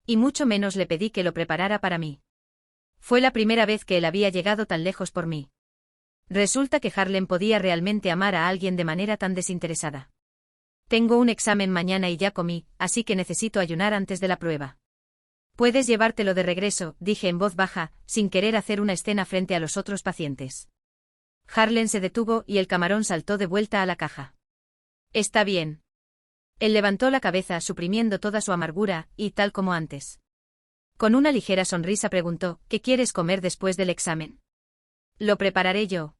Y mucho menos le pedí que lo preparara para mí. Fue la primera vez que él había llegado tan lejos por mí. Resulta que Harlan podía realmente amar a alguien de manera tan desinteresada. Tengo un examen mañana y ya comí, así que necesito ayunar antes de la prueba. Puedes llevártelo de regreso, dije en voz baja, sin querer hacer una escena frente a los otros pacientes. Harlan se detuvo y el camarón saltó de vuelta a la caja. Está bien. Él levantó la cabeza suprimiendo toda su amargura, y tal como antes. Con una ligera sonrisa preguntó, ¿qué quieres comer después del examen? Lo prepararé yo.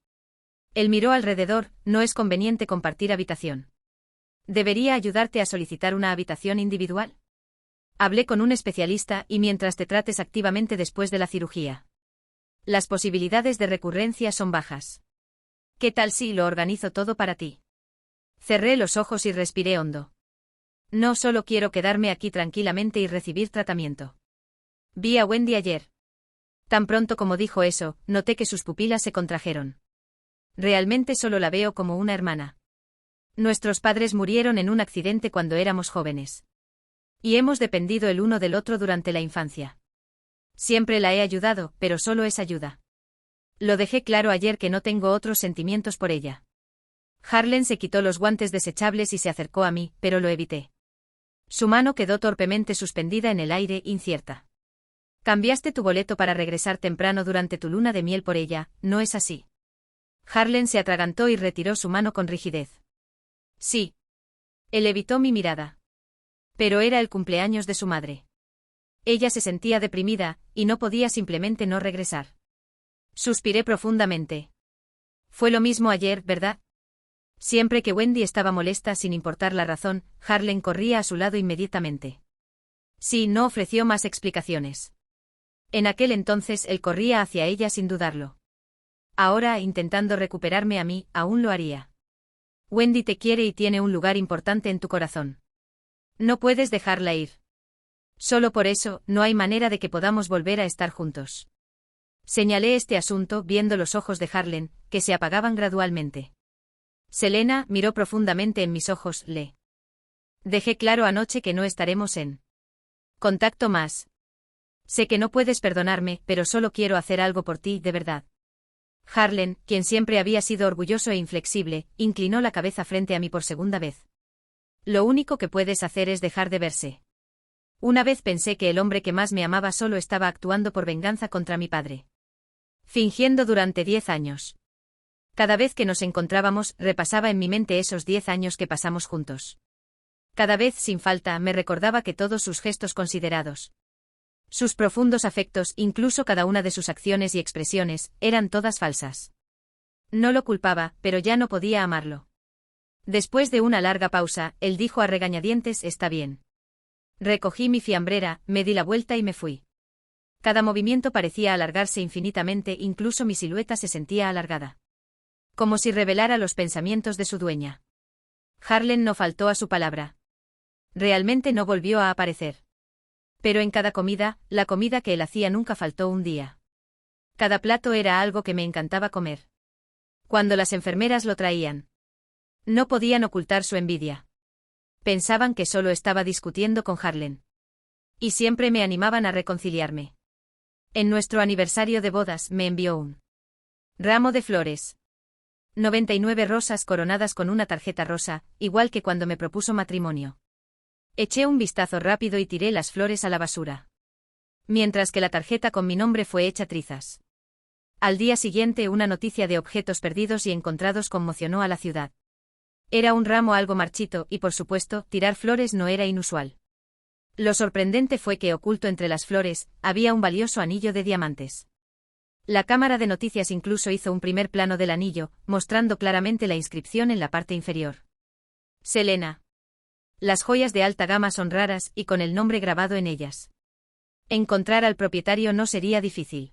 Él miró alrededor, no es conveniente compartir habitación. ¿Debería ayudarte a solicitar una habitación individual? Hablé con un especialista y mientras te trates activamente después de la cirugía. Las posibilidades de recurrencia son bajas. ¿Qué tal si lo organizo todo para ti? Cerré los ojos y respiré hondo. No solo quiero quedarme aquí tranquilamente y recibir tratamiento. Vi a Wendy ayer. Tan pronto como dijo eso, noté que sus pupilas se contrajeron. Realmente solo la veo como una hermana. Nuestros padres murieron en un accidente cuando éramos jóvenes. Y hemos dependido el uno del otro durante la infancia. Siempre la he ayudado, pero solo es ayuda. Lo dejé claro ayer que no tengo otros sentimientos por ella. Harlan se quitó los guantes desechables y se acercó a mí, pero lo evité. Su mano quedó torpemente suspendida en el aire, incierta. Cambiaste tu boleto para regresar temprano durante tu luna de miel por ella, ¿no es así? Harlan se atragantó y retiró su mano con rigidez. Sí. Él evitó mi mirada. Pero era el cumpleaños de su madre. Ella se sentía deprimida, y no podía simplemente no regresar. Suspiré profundamente. Fue lo mismo ayer, ¿verdad? Siempre que Wendy estaba molesta sin importar la razón, Harlan corría a su lado inmediatamente. Sí, no ofreció más explicaciones. En aquel entonces él corría hacia ella sin dudarlo. Ahora, intentando recuperarme a mí, aún lo haría. Wendy te quiere y tiene un lugar importante en tu corazón. No puedes dejarla ir. Solo por eso, no hay manera de que podamos volver a estar juntos. Señalé este asunto viendo los ojos de Harlan, que se apagaban gradualmente. Selena miró profundamente en mis ojos, le dejé claro anoche que no estaremos en contacto más. Sé que no puedes perdonarme, pero solo quiero hacer algo por ti, de verdad. Harlan, quien siempre había sido orgulloso e inflexible, inclinó la cabeza frente a mí por segunda vez. Lo único que puedes hacer es dejar de verse. Una vez pensé que el hombre que más me amaba solo estaba actuando por venganza contra mi padre. Fingiendo durante 10 años. Cada vez que nos encontrábamos, repasaba en mi mente esos 10 años que pasamos juntos. Cada vez, sin falta, me recordaba que todos sus gestos considerados, sus profundos afectos, incluso cada una de sus acciones y expresiones, eran todas falsas. No lo culpaba, pero ya no podía amarlo. Después de una larga pausa, él dijo a regañadientes: está bien. Recogí mi fiambrera, me di la vuelta y me fui. Cada movimiento parecía alargarse infinitamente, incluso mi silueta se sentía alargada. Como si revelara los pensamientos de su dueña. Harlan no faltó a su palabra. Realmente no volvió a aparecer. Pero en cada comida, la comida que él hacía nunca faltó un día. Cada plato era algo que me encantaba comer. Cuando las enfermeras lo traían, no podían ocultar su envidia. Pensaban que solo estaba discutiendo con Harlan. Y siempre me animaban a reconciliarme. En nuestro aniversario de bodas me envió un ramo de flores. 99 rosas coronadas con una tarjeta rosa, igual que cuando me propuso matrimonio. Eché un vistazo rápido y tiré las flores a la basura. Mientras que la tarjeta con mi nombre fue hecha trizas. Al día siguiente una noticia de objetos perdidos y encontrados conmocionó a la ciudad. Era un ramo algo marchito y por supuesto, tirar flores no era inusual. Lo sorprendente fue que oculto entre las flores, había un valioso anillo de diamantes. La cámara de noticias incluso hizo un primer plano del anillo, mostrando claramente la inscripción en la parte inferior. Selena. Las joyas de alta gama son raras y con el nombre grabado en ellas. Encontrar al propietario no sería difícil.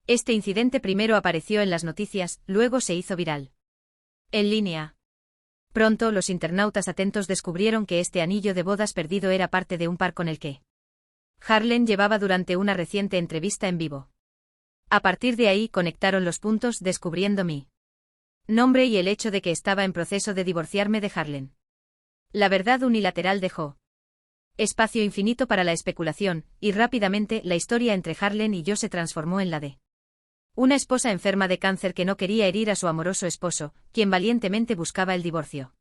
Este incidente primero apareció en las noticias, luego se hizo viral. En línea. Pronto los internautas atentos descubrieron que este anillo de bodas perdido era parte de un par con el que Harlan llevaba durante una reciente entrevista en vivo. A partir de ahí conectaron los puntos descubriendo mi nombre y el hecho de que estaba en proceso de divorciarme de Harlan. La verdad unilateral dejó espacio infinito para la especulación, y rápidamente la historia entre Harlan y yo se transformó en la de una esposa enferma de cáncer que no quería herir a su amoroso esposo, quien valientemente buscaba el divorcio.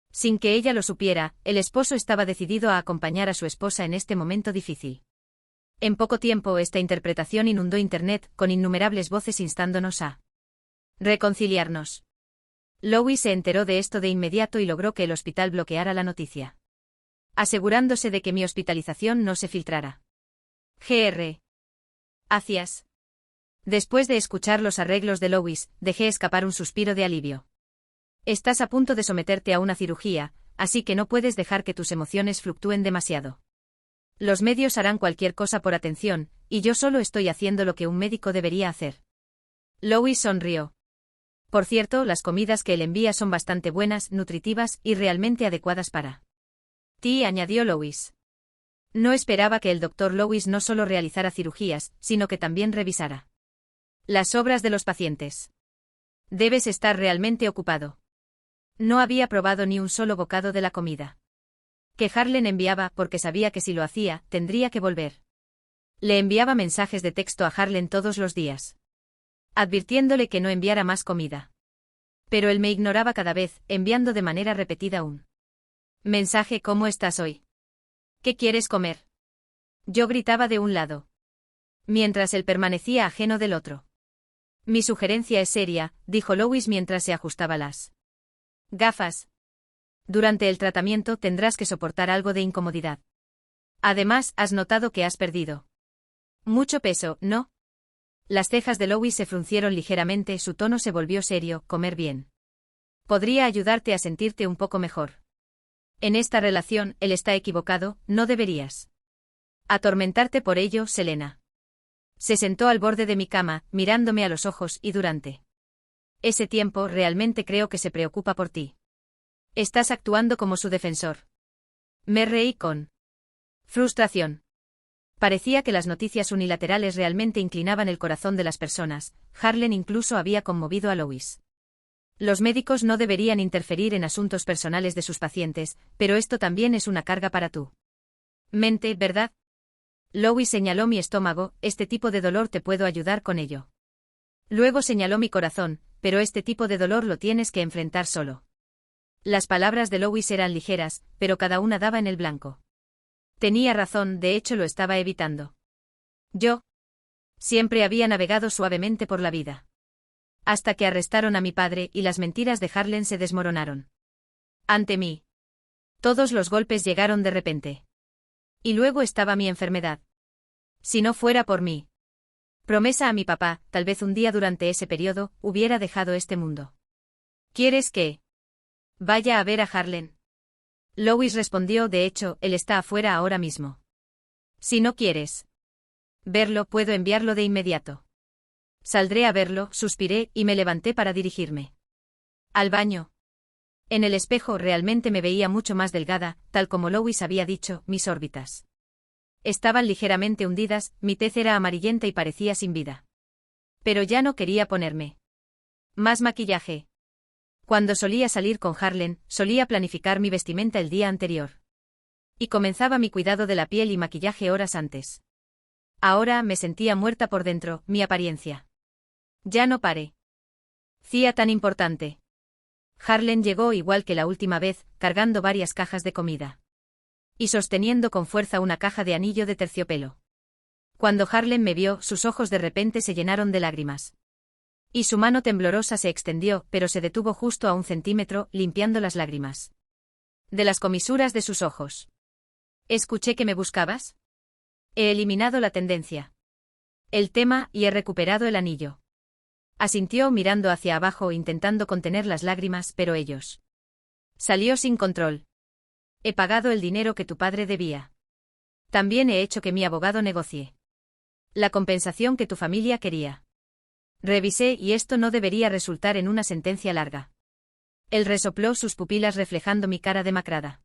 Sin que ella lo supiera, el esposo estaba decidido a acompañar a su esposa en este momento difícil. En poco tiempo esta interpretación inundó Internet, con innumerables voces instándonos a reconciliarnos. Louis se enteró de esto de inmediato y logró que el hospital bloqueara la noticia, asegurándose de que mi hospitalización no se filtrara. Gr. Gracias. Después de escuchar los arreglos de Louis, dejé escapar un suspiro de alivio. Estás a punto de someterte a una cirugía, así que no puedes dejar que tus emociones fluctúen demasiado. Los medios harán cualquier cosa por atención, y yo solo estoy haciendo lo que un médico debería hacer. Louis sonrió. Por cierto, las comidas que él envía son bastante buenas, nutritivas y realmente adecuadas para ti, añadió Louis. No esperaba que el Dr. Louis no solo realizara cirugías, sino que también revisara las obras de los pacientes. Debes estar realmente ocupado. No había probado ni un solo bocado de la comida que Harlan enviaba porque sabía que si lo hacía, tendría que volver. Le enviaba mensajes de texto a Harlan todos los días, advirtiéndole que no enviara más comida. Pero él me ignoraba cada vez, enviando de manera repetida un mensaje: ¿cómo estás hoy? ¿Qué quieres comer? Yo gritaba de un lado, mientras él permanecía ajeno del otro. Mi sugerencia es seria, dijo Louis mientras se ajustaba las gafas. Durante el tratamiento tendrás que soportar algo de incomodidad. Además, has notado que has perdido mucho peso, ¿no? Las cejas de Louis se fruncieron ligeramente, su tono se volvió serio. Comer bien podría ayudarte a sentirte un poco mejor. En esta relación, él está equivocado, no deberías atormentarte por ello, Selena. Se sentó al borde de mi cama, mirándome a los ojos y durante ese tiempo realmente creo que se preocupa por ti. Estás actuando como su defensor. Me reí con frustración. Parecía que las noticias unilaterales realmente inclinaban el corazón de las personas. Harlan incluso había conmovido a Louis. Los médicos no deberían interferir en asuntos personales de sus pacientes, pero esto también es una carga para tu mente, ¿verdad? Louis señaló mi estómago: este tipo de dolor te puedo ayudar con ello. Luego señaló mi corazón: pero este tipo de dolor lo tienes que enfrentar solo. Las palabras de Louis eran ligeras, pero cada una daba en el blanco. Tenía razón, de hecho lo estaba evitando. Yo siempre había navegado suavemente por la vida. Hasta que arrestaron a mi padre y las mentiras de Harlan se desmoronaron ante mí. Todos los golpes llegaron de repente. Y luego estaba mi enfermedad. Si no fuera por mí promesa a mi papá, tal vez un día durante ese periodo, hubiera dejado este mundo. ¿Quieres que vaya a ver a Harlan? Louis respondió: de hecho, él está afuera ahora mismo. Si no quieres verlo, puedo enviarlo de inmediato. Saldré a verlo, suspiré y me levanté para dirigirme al baño. En el espejo realmente me veía mucho más delgada, tal como Louis había dicho, mis órbitas Estaban ligeramente hundidas, mi tez era amarillenta y parecía sin vida. Pero ya no quería ponerme más maquillaje. Cuando solía salir con Harlan, solía planificar mi vestimenta el día anterior. Y comenzaba mi cuidado de la piel y maquillaje horas antes. Ahora me sentía muerta por dentro, mi apariencia. Ya no paré. Cía tan importante. Harlan llegó igual que la última vez, cargando varias cajas de comida. Y sosteniendo con fuerza una caja de anillo de terciopelo. Cuando Harlan me vio, sus ojos de repente se llenaron de lágrimas. Y su mano temblorosa se extendió, pero se detuvo justo a 1 centímetro, limpiando las lágrimas de las comisuras de sus ojos. ¿Escuché que me buscabas? He eliminado la tendencia. El tema, y he recuperado el anillo. Asintió mirando hacia abajo intentando contener las lágrimas, pero ellos. Salió sin control. He pagado el dinero que tu padre debía. También he hecho que mi abogado negocie la compensación que tu familia quería. Revisé y esto no debería resultar en una sentencia larga. Él resopló sus pupilas reflejando mi cara demacrada.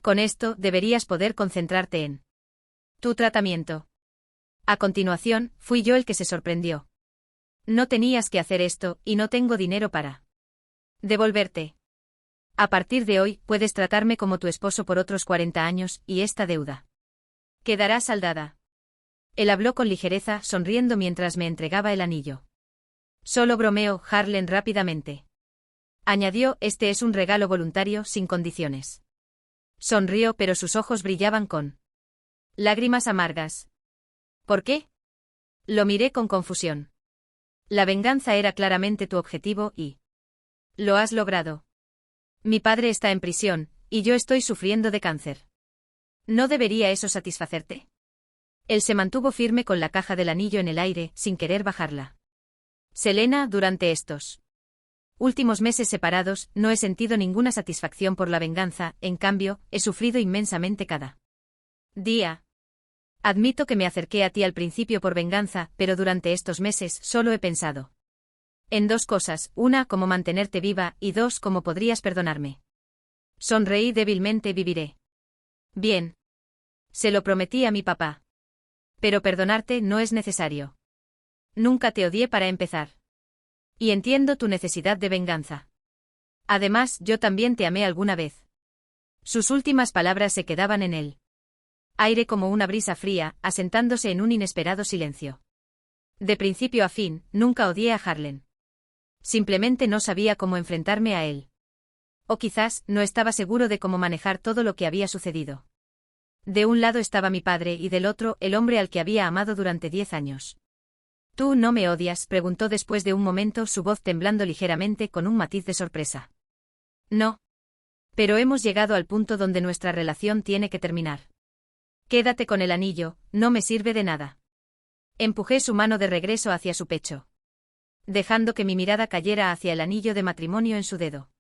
Con esto deberías poder concentrarte en tu tratamiento. A continuación, fui yo el que se sorprendió. No tenías que hacer esto, y no tengo dinero para devolverte. A partir de hoy, puedes tratarme como tu esposo por otros 40 años, y esta deuda quedará saldada. Él habló con ligereza, sonriendo mientras me entregaba el anillo. Solo bromeó, Harlan rápidamente. Añadió, este es un regalo voluntario, sin condiciones. Sonrió, pero sus ojos brillaban con lágrimas amargas. ¿Por qué? Lo miré con confusión. La venganza era claramente tu objetivo y lo has logrado. Mi padre está en prisión, y yo estoy sufriendo de cáncer. ¿No debería eso satisfacerte? Él se mantuvo firme con la caja del anillo en el aire, sin querer bajarla. Selena, durante estos últimos meses separados, no he sentido ninguna satisfacción por la venganza, en cambio, he sufrido inmensamente cada día. Admito que me acerqué a ti al principio por venganza, pero durante estos meses solo he pensado en 2 cosas, una, cómo mantenerte viva, y 2, cómo podrías perdonarme. Sonreí débilmente, viviré bien. Se lo prometí a mi papá. Pero perdonarte no es necesario. Nunca te odié para empezar. Y entiendo tu necesidad de venganza. Además, yo también te amé alguna vez. Sus últimas palabras se quedaban en el aire como una brisa fría, asentándose en un inesperado silencio. De principio a fin, nunca odié a Harlan. Simplemente no sabía cómo enfrentarme a él. O quizás, no estaba seguro de cómo manejar todo lo que había sucedido. De un lado estaba mi padre y del otro, el hombre al que había amado durante 10 años. ¿Tú no me odias?, preguntó después de un momento, su voz temblando ligeramente con un matiz de sorpresa. No. Pero hemos llegado al punto donde nuestra relación tiene que terminar. Quédate con el anillo, no me sirve de nada. Empujé su mano de regreso hacia su pecho, dejando que mi mirada cayera hacia el anillo de matrimonio en su dedo.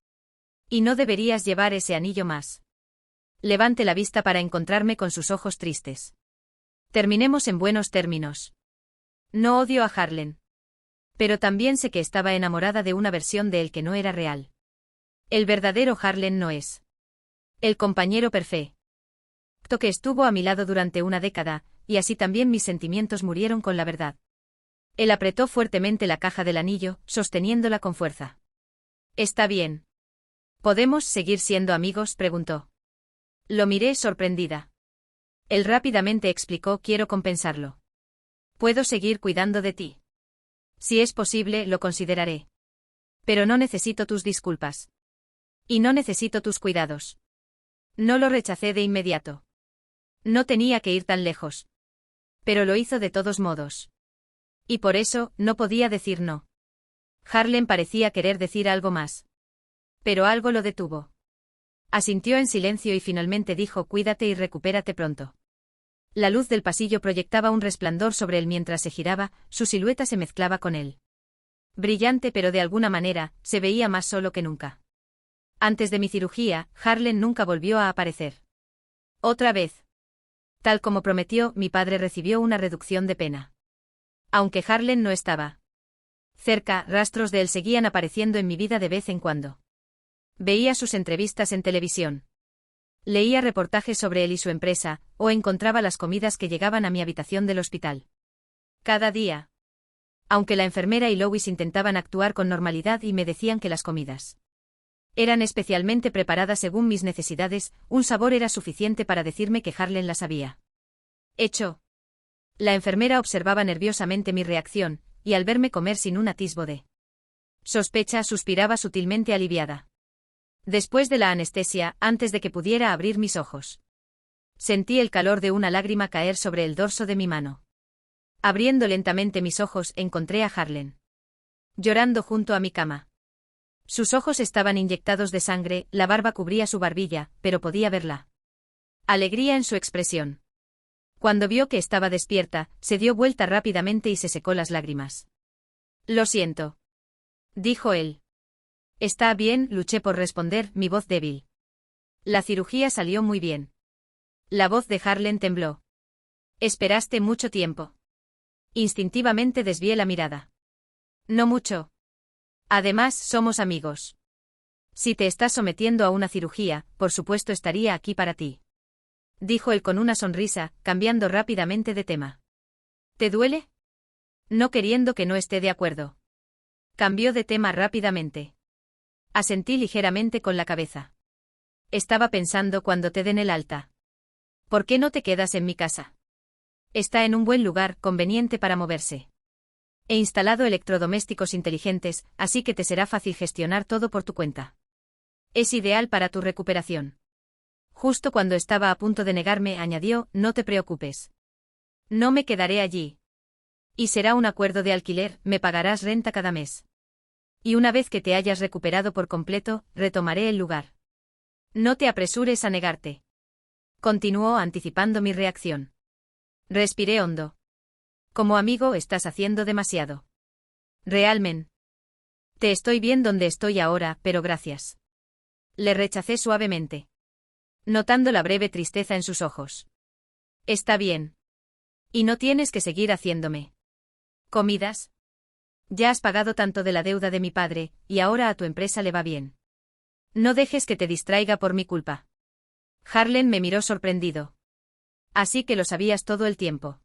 Y no deberías llevar ese anillo más. Levanté la vista para encontrarme con sus ojos tristes. Terminemos en buenos términos. No odio a Harlan. Pero también sé que estaba enamorada de una versión de él que no era real. El verdadero Harlan no es el compañero perfecto que estuvo a mi lado durante una década, y así también mis sentimientos murieron con la verdad. Él apretó fuertemente la caja del anillo, sosteniéndola con fuerza. Está bien. ¿Podemos seguir siendo amigos?, preguntó. Lo miré sorprendida. Él rápidamente explicó, quiero compensarlo. Puedo seguir cuidando de ti. Si es posible, lo consideraré. Pero no necesito tus disculpas. Y no necesito tus cuidados. No lo rechacé de inmediato. No tenía que ir tan lejos. Pero lo hizo de todos modos. Y por eso, no podía decir no. Harlan parecía querer decir algo más. Pero algo lo detuvo. Asintió en silencio y finalmente dijo, cuídate y recupérate pronto. La luz del pasillo proyectaba un resplandor sobre él mientras se giraba, su silueta se mezclaba con él. Brillante, pero de alguna manera, se veía más solo que nunca. Antes de mi cirugía, Harlan nunca volvió a aparecer. Otra vez. Tal como prometió, mi padre recibió una reducción de pena. Aunque Harlan no estaba cerca, rastros de él seguían apareciendo en mi vida de vez en cuando. Veía sus entrevistas en televisión. Leía reportajes sobre él y su empresa, o encontraba las comidas que llegaban a mi habitación del hospital. Cada día. Aunque la enfermera y Lois intentaban actuar con normalidad y me decían que las comidas eran especialmente preparadas según mis necesidades, un sabor era suficiente para decirme que Harlan las había hecho. La enfermera observaba nerviosamente mi reacción, y al verme comer sin un atisbo de sospecha, suspiraba sutilmente aliviada. Después de la anestesia, antes de que pudiera abrir mis ojos, sentí el calor de una lágrima caer sobre el dorso de mi mano. Abriendo lentamente mis ojos, encontré a Harlan llorando junto a mi cama. Sus ojos estaban inyectados de sangre, la barba cubría su barbilla, pero podía verla alegría en su expresión. Cuando vio que estaba despierta, se dio vuelta rápidamente y se secó las lágrimas. Lo siento, dijo él. Está bien, luché por responder, mi voz débil. La cirugía salió muy bien. La voz de Harlan tembló. ¿Esperaste mucho tiempo? Instintivamente desvié la mirada. No mucho. Además, somos amigos. Si te estás sometiendo a una cirugía, por supuesto estaría aquí para ti, dijo él con una sonrisa, cambiando rápidamente de tema. ¿Te duele? No queriendo que no esté de acuerdo. Cambió de tema rápidamente. Asentí ligeramente con la cabeza. Estaba pensando cuando te den el alta. ¿Por qué no te quedas en mi casa? Está en un buen lugar, conveniente para moverse. He instalado electrodomésticos inteligentes, así que te será fácil gestionar todo por tu cuenta. Es ideal para tu recuperación. Justo cuando estaba a punto de negarme, añadió, no te preocupes. No me quedaré allí. Y será un acuerdo de alquiler, me pagarás renta cada mes. Y una vez que te hayas recuperado por completo, retomaré el lugar. No te apresures a negarte. Continuó anticipando mi reacción. Respiré hondo. Como amigo estás haciendo demasiado. Realmente. Te estoy bien donde estoy ahora, pero gracias. Le rechacé suavemente, notando la breve tristeza en sus ojos. Está bien. Y no tienes que seguir haciéndome comidas. Ya has pagado tanto de la deuda de mi padre, y ahora a tu empresa le va bien. No dejes que te distraiga por mi culpa. Harlan me miró sorprendido. Así que lo sabías todo el tiempo.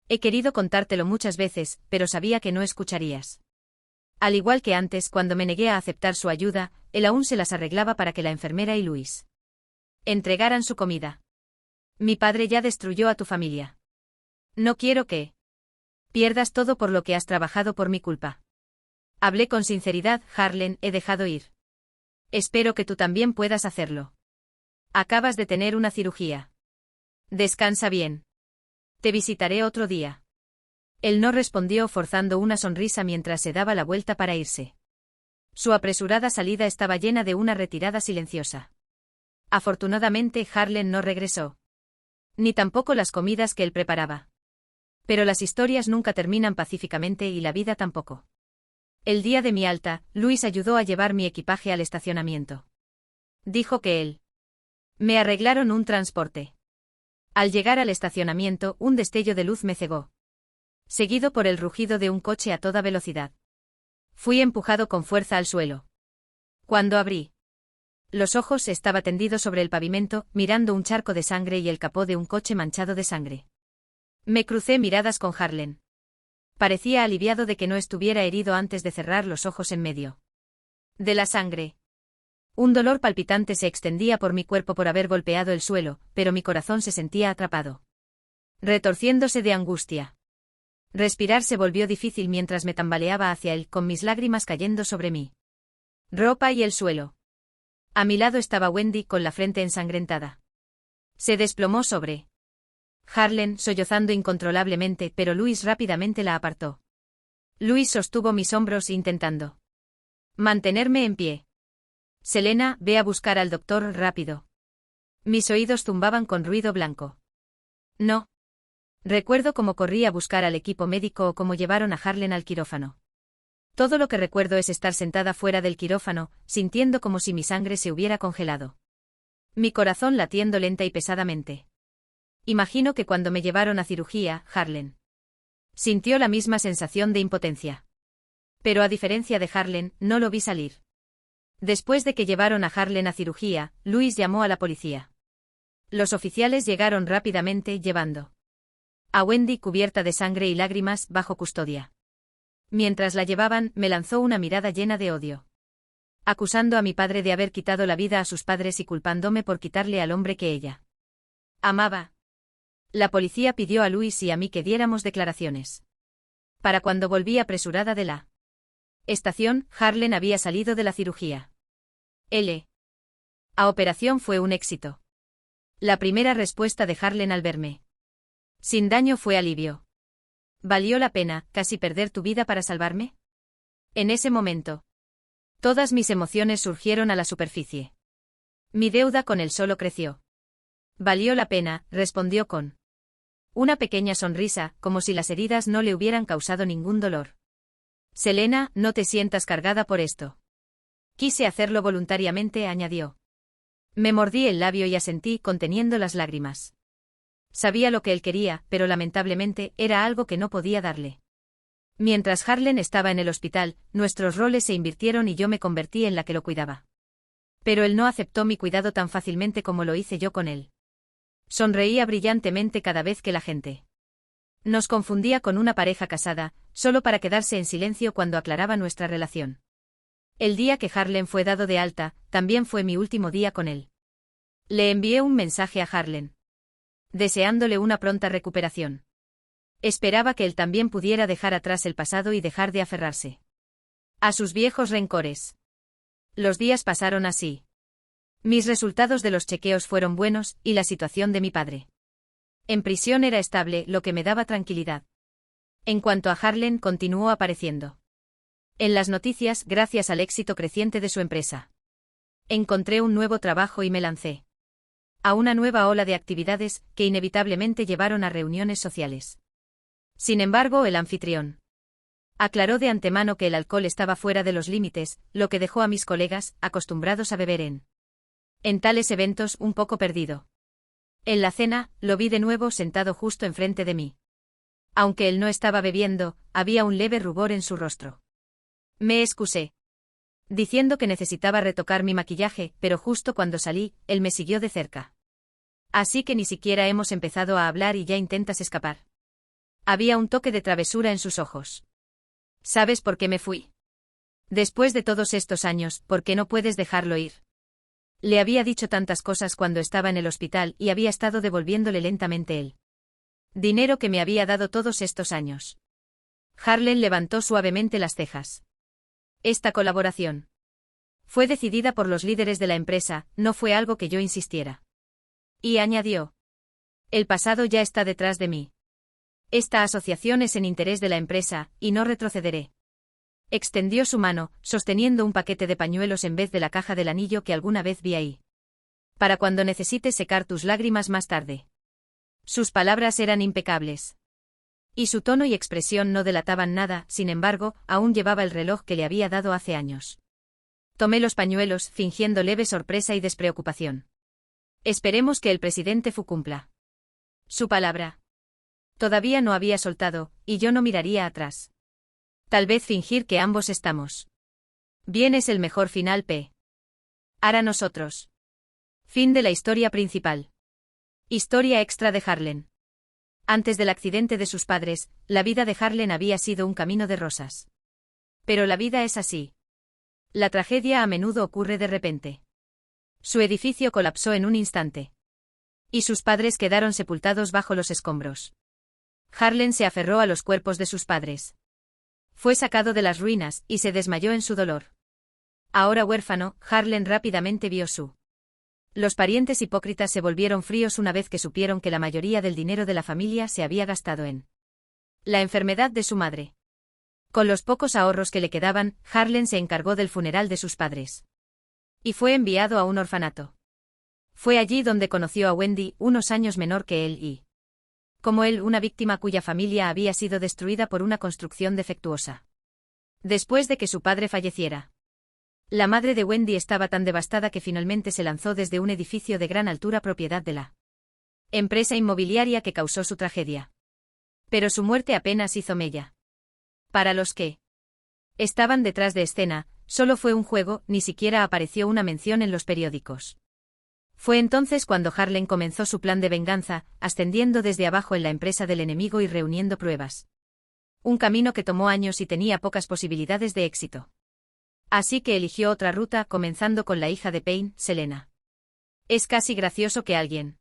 He querido contártelo muchas veces, pero sabía que no escucharías. Al igual que antes, cuando me negué a aceptar su ayuda, él aún se las arreglaba para que la enfermera y Luis entregaran su comida. Mi padre ya destruyó a tu familia. No quiero que pierdas todo por lo que has trabajado por mi culpa. Hablé con sinceridad, Harlan, he dejado ir. Espero que tú también puedas hacerlo. Acabas de tener una cirugía. Descansa bien. Te visitaré otro día. Él no respondió, forzando una sonrisa mientras se daba la vuelta para irse. Su apresurada salida estaba llena de una retirada silenciosa. Afortunadamente, Harlan no regresó. Ni tampoco las comidas que él preparaba. Pero las historias nunca terminan pacíficamente y la vida tampoco. El día de mi alta, Luis ayudó a llevar mi equipaje al estacionamiento. Dijo que él me arreglaron un transporte. Al llegar al estacionamiento, un destello de luz me cegó, seguido por el rugido de un coche a toda velocidad. Fui empujado con fuerza al suelo. Cuando abrí los ojos, estaba tendido sobre el pavimento, mirando un charco de sangre y el capó de un coche manchado de sangre. Me crucé miradas con Harlan. Parecía aliviado de que no estuviera herido antes de cerrar los ojos en medio de la sangre. Un dolor palpitante se extendía por mi cuerpo por haber golpeado el suelo, pero mi corazón se sentía atrapado, retorciéndose de angustia. Respirar se volvió difícil mientras me tambaleaba hacia él, con mis lágrimas cayendo sobre mi ropa y el suelo. A mi lado estaba Wendy, con la frente ensangrentada. Se desplomó sobre Harlan, sollozando incontrolablemente, pero Luis rápidamente la apartó. Luis sostuvo mis hombros intentando mantenerme en pie. Selena, ve a buscar al doctor rápido. Mis oídos zumbaban con ruido blanco. No. Recuerdo cómo corrí a buscar al equipo médico o cómo llevaron a Harlan al quirófano. Todo lo que recuerdo es estar sentada fuera del quirófano, sintiendo como si mi sangre se hubiera congelado. Mi corazón latiendo lenta y pesadamente. Imagino que cuando me llevaron a cirugía, Harlan sintió la misma sensación de impotencia. Pero a diferencia de Harlan, no lo vi salir. Después de que llevaron a Harlan a cirugía, Luis llamó a la policía. Los oficiales llegaron rápidamente llevando a Wendy cubierta de sangre y lágrimas bajo custodia. Mientras la llevaban, me lanzó una mirada llena de odio, acusando a mi padre de haber quitado la vida a sus padres y culpándome por quitarle al hombre que ella amaba. La policía pidió a Luis y a mí que diéramos declaraciones. Para cuando volví apresurada de la estación, Harlan había salido de la cirugía. La operación fue un éxito. La primera respuesta de Harlan al verme sin daño fue alivio. ¿Valió la pena, casi perder tu vida para salvarme? En ese momento, todas mis emociones surgieron a la superficie. Mi deuda con él solo creció. Valió la pena, respondió con una pequeña sonrisa, como si las heridas no le hubieran causado ningún dolor. Selena, no te sientas cargada por esto. Quise hacerlo voluntariamente, añadió. Me mordí el labio y asentí, conteniendo las lágrimas. Sabía lo que él quería, pero lamentablemente era algo que no podía darle. Mientras Harlan estaba en el hospital, nuestros roles se invirtieron y yo me convertí en la que lo cuidaba. Pero él no aceptó mi cuidado tan fácilmente como lo hice yo con él. Sonreía brillantemente cada vez que la gente nos confundía con una pareja casada, solo para quedarse en silencio cuando aclaraba nuestra relación. El día que Harlan fue dado de alta, también fue mi último día con él. Le envié un mensaje a Harlan, deseándole una pronta recuperación. Esperaba que él también pudiera dejar atrás el pasado y dejar de aferrarse a sus viejos rencores. Los días pasaron así. Mis resultados de los chequeos fueron buenos, y la situación de mi padre en prisión era estable, lo que me daba tranquilidad. En cuanto a Harlan, continuó apareciendo en las noticias gracias al éxito creciente de su empresa. Encontré un nuevo trabajo y me lancé a una nueva ola de actividades que inevitablemente llevaron a reuniones sociales. Sin embargo, el anfitrión aclaró de antemano que el alcohol estaba fuera de los límites, lo que dejó a mis colegas, acostumbrados a beber en tales eventos, un poco perdido. En la cena, lo vi de nuevo sentado justo enfrente de mí. Aunque él no estaba bebiendo, había un leve rubor en su rostro. Me excusé, diciendo que necesitaba retocar mi maquillaje, pero justo cuando salí, él me siguió de cerca. Así que ni siquiera hemos empezado a hablar y ya intentas escapar. Había un toque de travesura en sus ojos. ¿Sabes por qué me fui? Después de todos estos años, ¿por qué no puedes dejarlo ir? Le había dicho tantas cosas cuando estaba en el hospital y había estado devolviéndole lentamente el dinero que me había dado todos estos años. Harlan levantó suavemente las cejas. Esta colaboración fue decidida por los líderes de la empresa, no fue algo que yo insistiera. Y añadió: el pasado ya está detrás de mí. Esta asociación es en interés de la empresa, y no retrocederé. Extendió su mano, sosteniendo un paquete de pañuelos en vez de la caja del anillo que alguna vez vi ahí. Para cuando necesites secar tus lágrimas más tarde. Sus palabras eran impecables. Y su tono y expresión no delataban nada, sin embargo, aún llevaba el reloj que le había dado hace años. Tomé los pañuelos, fingiendo leve sorpresa y despreocupación. Esperemos que el presidente Fu cumpla su palabra. Todavía no había soltado, y yo no miraría atrás. Tal vez fingir que ambos estamos bien es el mejor final para nosotros. Fin de la historia principal. Historia extra de Harlan. Antes del accidente de sus padres, la vida de Harlan había sido un camino de rosas. Pero la vida es así. La tragedia a menudo ocurre de repente. Su edificio colapsó en un instante. Y sus padres quedaron sepultados bajo los escombros. Harlan se aferró a los cuerpos de sus padres. Fue sacado de las ruinas, y se desmayó en su dolor. Ahora huérfano, Harlan rápidamente vio su. Los parientes hipócritas se volvieron fríos una vez que supieron que la mayoría del dinero de la familia se había gastado en la enfermedad de su madre. Con los pocos ahorros que le quedaban, Harlan se encargó del funeral de sus padres. Y fue enviado a un orfanato. Fue allí donde conoció a Wendy, unos años menor que él y, como él, una víctima cuya familia había sido destruida por una construcción defectuosa. Después de que su padre falleciera, la madre de Wendy estaba tan devastada que finalmente se lanzó desde un edificio de gran altura propiedad de la empresa inmobiliaria que causó su tragedia. Pero su muerte apenas hizo mella. Para los que estaban detrás de escena, solo fue un juego, ni siquiera apareció una mención en los periódicos. Fue entonces cuando Harlan comenzó su plan de venganza, ascendiendo desde abajo en la empresa del enemigo y reuniendo pruebas. Un camino que tomó años y tenía pocas posibilidades de éxito. Así que eligió otra ruta, comenzando con la hija de Payne, Selena. Es casi gracioso que alguien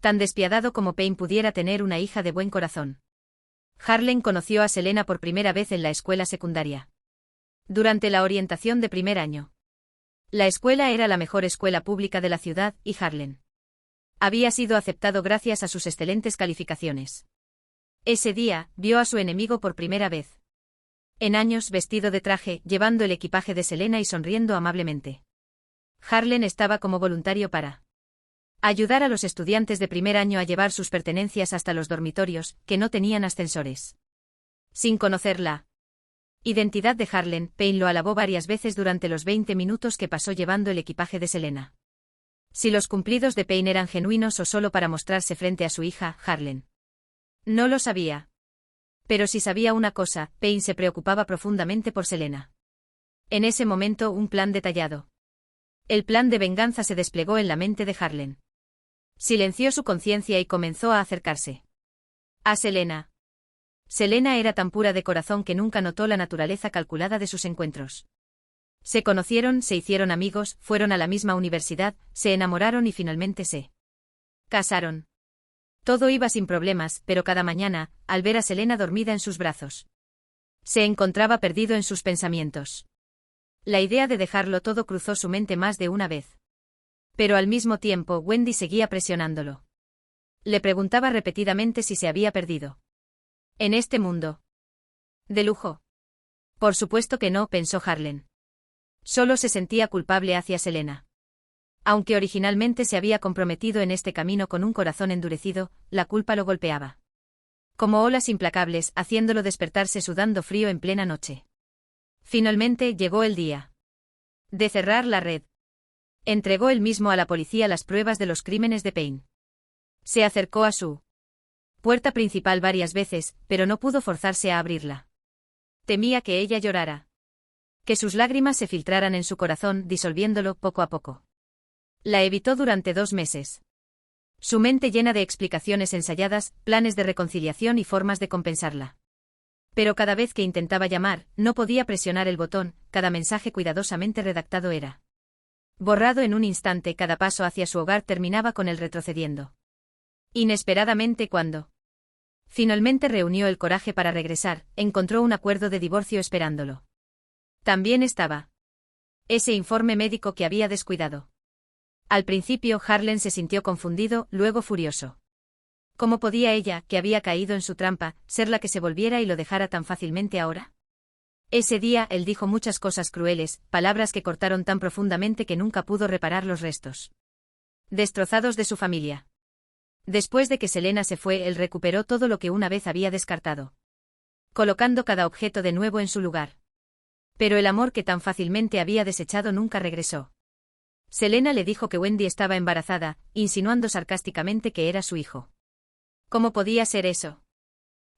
tan despiadado como Payne pudiera tener una hija de buen corazón. Harlan conoció a Selena por primera vez en la escuela secundaria. Durante la orientación de primer año. La escuela era la mejor escuela pública de la ciudad, y Harlan había sido aceptado gracias a sus excelentes calificaciones. Ese día, vio a su enemigo por primera vez. En años, vestido de traje, llevando el equipaje de Selena y sonriendo amablemente. Harlan estaba como voluntario para ayudar a los estudiantes de primer año a llevar sus pertenencias hasta los dormitorios, que no tenían ascensores. Sin conocer la identidad de Harlan, Payne lo alabó varias veces durante los 20 minutos que pasó llevando el equipaje de Selena. Si los cumplidos de Payne eran genuinos o solo para mostrarse frente a su hija, Harlan no lo sabía. Pero si sabía una cosa, Payne se preocupaba profundamente por Selena. En ese momento, un plan detallado. El plan de venganza se desplegó en la mente de Harlan. Silenció su conciencia y comenzó a acercarse a Selena. Selena era tan pura de corazón que nunca notó la naturaleza calculada de sus encuentros. Se conocieron, se hicieron amigos, fueron a la misma universidad, se enamoraron y finalmente se casaron. Todo iba sin problemas, pero cada mañana, al ver a Selena dormida en sus brazos, se encontraba perdido en sus pensamientos. La idea de dejarlo todo cruzó su mente más de una vez. Pero al mismo tiempo, Wendy seguía presionándolo. Le preguntaba repetidamente si se había perdido en este mundo de lujo. Por supuesto que no, pensó Harlan. Solo se sentía culpable hacia Selena. Aunque originalmente se había comprometido en este camino con un corazón endurecido, la culpa lo golpeaba como olas implacables, haciéndolo despertarse sudando frío en plena noche. Finalmente llegó el día de cerrar la red. Entregó él mismo a la policía las pruebas de los crímenes de Payne. Se acercó a su puerta principal varias veces, pero no pudo forzarse a abrirla. Temía que ella llorara. Que sus lágrimas se filtraran en su corazón, disolviéndolo poco a poco. La evitó durante 2 meses. Su mente llena de explicaciones ensayadas, planes de reconciliación y formas de compensarla. Pero cada vez que intentaba llamar, no podía presionar el botón, cada mensaje cuidadosamente redactado era borrado en un instante, cada paso hacia su hogar terminaba con él retrocediendo. Inesperadamente, cuando finalmente reunió el coraje para regresar, encontró un acuerdo de divorcio esperándolo. También estaba ese informe médico que había descuidado. Al principio Harlan se sintió confundido, luego furioso. ¿Cómo podía ella, que había caído en su trampa, ser la que se volviera y lo dejara tan fácilmente ahora? Ese día él dijo muchas cosas crueles, palabras que cortaron tan profundamente que nunca pudo reparar los restos destrozados de su familia. Después de que Selena se fue, él recuperó todo lo que una vez había descartado, colocando cada objeto de nuevo en su lugar. Pero el amor que tan fácilmente había desechado nunca regresó. Selena le dijo que Wendy estaba embarazada, insinuando sarcásticamente que era su hijo. ¿Cómo podía ser eso?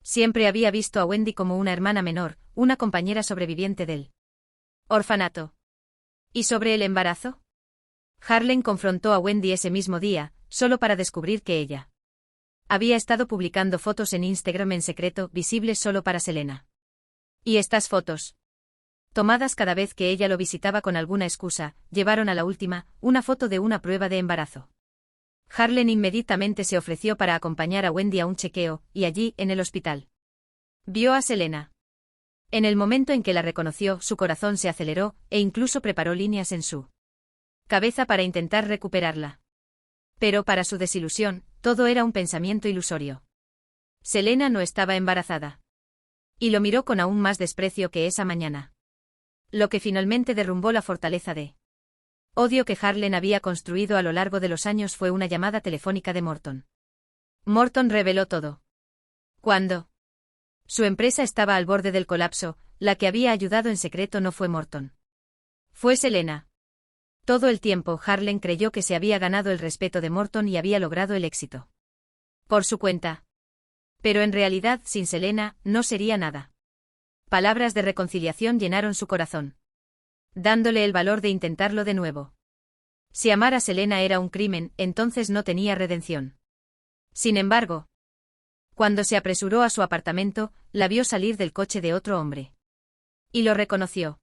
Siempre había visto a Wendy como una hermana menor, una compañera sobreviviente del orfanato. ¿Y sobre el embarazo? Harlan confrontó a Wendy ese mismo día, solo para descubrir que ella había estado publicando fotos en Instagram en secreto, visibles solo para Selena. ¿Y estas fotos? Tomadas cada vez que ella lo visitaba con alguna excusa, llevaron a la última, una foto de una prueba de embarazo. Harlan inmediatamente se ofreció para acompañar a Wendy a un chequeo, y allí, en el hospital, vio a Selena. En el momento en que la reconoció, su corazón se aceleró, e incluso preparó líneas en su cabeza para intentar recuperarla. Pero para su desilusión, todo era un pensamiento ilusorio. Selena no estaba embarazada. Y lo miró con aún más desprecio que esa mañana. Lo que finalmente derrumbó la fortaleza de odio que Harlan había construido a lo largo de los años fue una llamada telefónica de Morton. Morton reveló todo. Cuando su empresa estaba al borde del colapso, la que había ayudado en secreto no fue Morton. Fue Selena. Todo el tiempo Harlan creyó que se había ganado el respeto de Morton y había logrado el éxito por su cuenta. Pero en realidad, sin Selena, no sería nada. Palabras de reconciliación llenaron su corazón, dándole el valor de intentarlo de nuevo. Si amar a Selena era un crimen, entonces no tenía redención. Sin embargo, cuando se apresuró a su apartamento, la vio salir del coche de otro hombre. Y lo reconoció.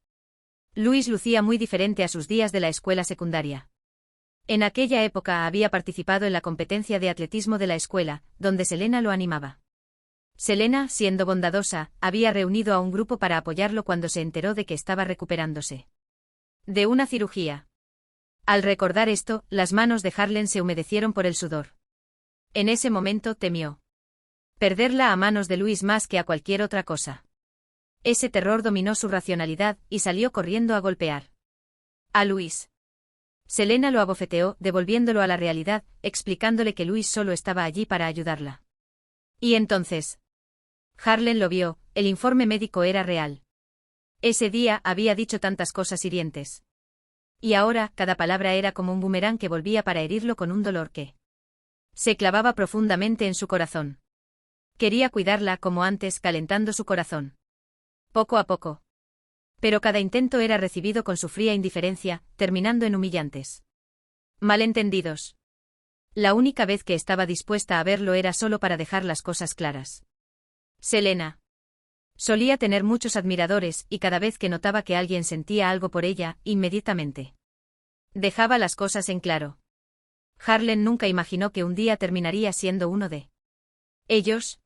Luis lucía muy diferente a sus días de la escuela secundaria. En aquella época había participado en la competencia de atletismo de la escuela, donde Selena lo animaba. Selena, siendo bondadosa, había reunido a un grupo para apoyarlo cuando se enteró de que estaba recuperándose de una cirugía. Al recordar esto, las manos de Harlan se humedecieron por el sudor. En ese momento temió perderla a manos de Luis más que a cualquier otra cosa. Ese terror dominó su racionalidad y salió corriendo a golpear a Luis. Selena lo abofeteó, devolviéndolo a la realidad, explicándole que Luis solo estaba allí para ayudarla. Y entonces Harlan lo vio, el informe médico era real. Ese día había dicho tantas cosas hirientes. Y ahora, cada palabra era como un boomerang que volvía para herirlo con un dolor que se clavaba profundamente en su corazón. Quería cuidarla como antes, calentando su corazón. Poco a poco. Pero cada intento era recibido con su fría indiferencia, terminando en humillantes malentendidos. La única vez que estaba dispuesta a verlo era solo para dejar las cosas claras. Selena solía tener muchos admiradores y cada vez que notaba que alguien sentía algo por ella, inmediatamente dejaba las cosas en claro. Harlan nunca imaginó que un día terminaría siendo uno de ellos.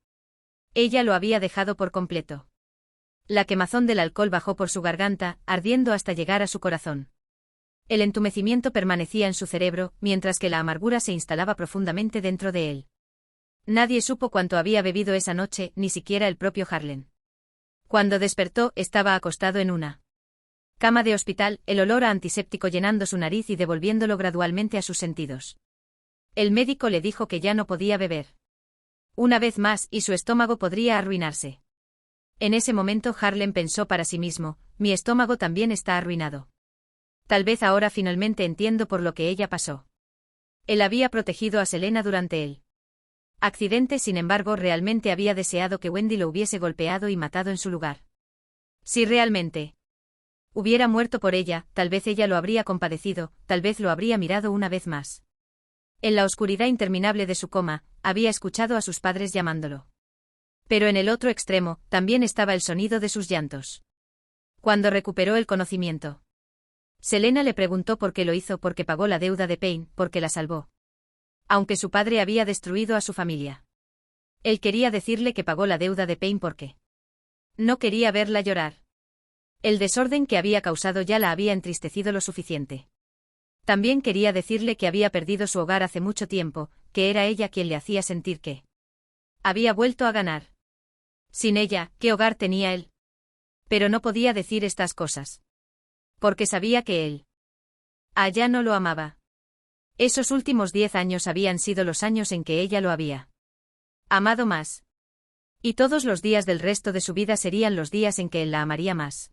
Ella lo había dejado por completo. La quemazón del alcohol bajó por su garganta, ardiendo hasta llegar a su corazón. El entumecimiento permanecía en su cerebro, mientras que la amargura se instalaba profundamente dentro de él. Nadie supo cuánto había bebido esa noche, ni siquiera el propio Harlan. Cuando despertó, estaba acostado en una cama de hospital, el olor a antiséptico llenando su nariz y devolviéndolo gradualmente a sus sentidos. El médico le dijo que ya no podía beber una vez más y su estómago podría arruinarse. En ese momento Harlan pensó para sí mismo, mi estómago también está arruinado. Tal vez ahora finalmente entiendo por lo que ella pasó. Él había protegido a Selena durante el accidente, sin embargo, realmente había deseado que Wendy lo hubiese golpeado y matado en su lugar. Si realmente hubiera muerto por ella, tal vez ella lo habría compadecido, tal vez lo habría mirado una vez más. En la oscuridad interminable de su coma, había escuchado a sus padres llamándolo. Pero en el otro extremo, también estaba el sonido de sus llantos. Cuando recuperó el conocimiento, Selena le preguntó por qué lo hizo, porque pagó la deuda de Payne, porque la salvó. Aunque su padre había destruido a su familia. Él quería decirle que pagó la deuda de Payne porque no quería verla llorar. El desorden que había causado ya la había entristecido lo suficiente. También quería decirle que había perdido su hogar hace mucho tiempo, que era ella quien le hacía sentir que había vuelto a ganar. Sin ella, ¿qué hogar tenía él? Pero no podía decir estas cosas. Porque sabía que él allá no lo amaba. Esos últimos 10 años habían sido los años en que ella lo había amado más. Y todos los días del resto de su vida serían los días en que él la amaría más.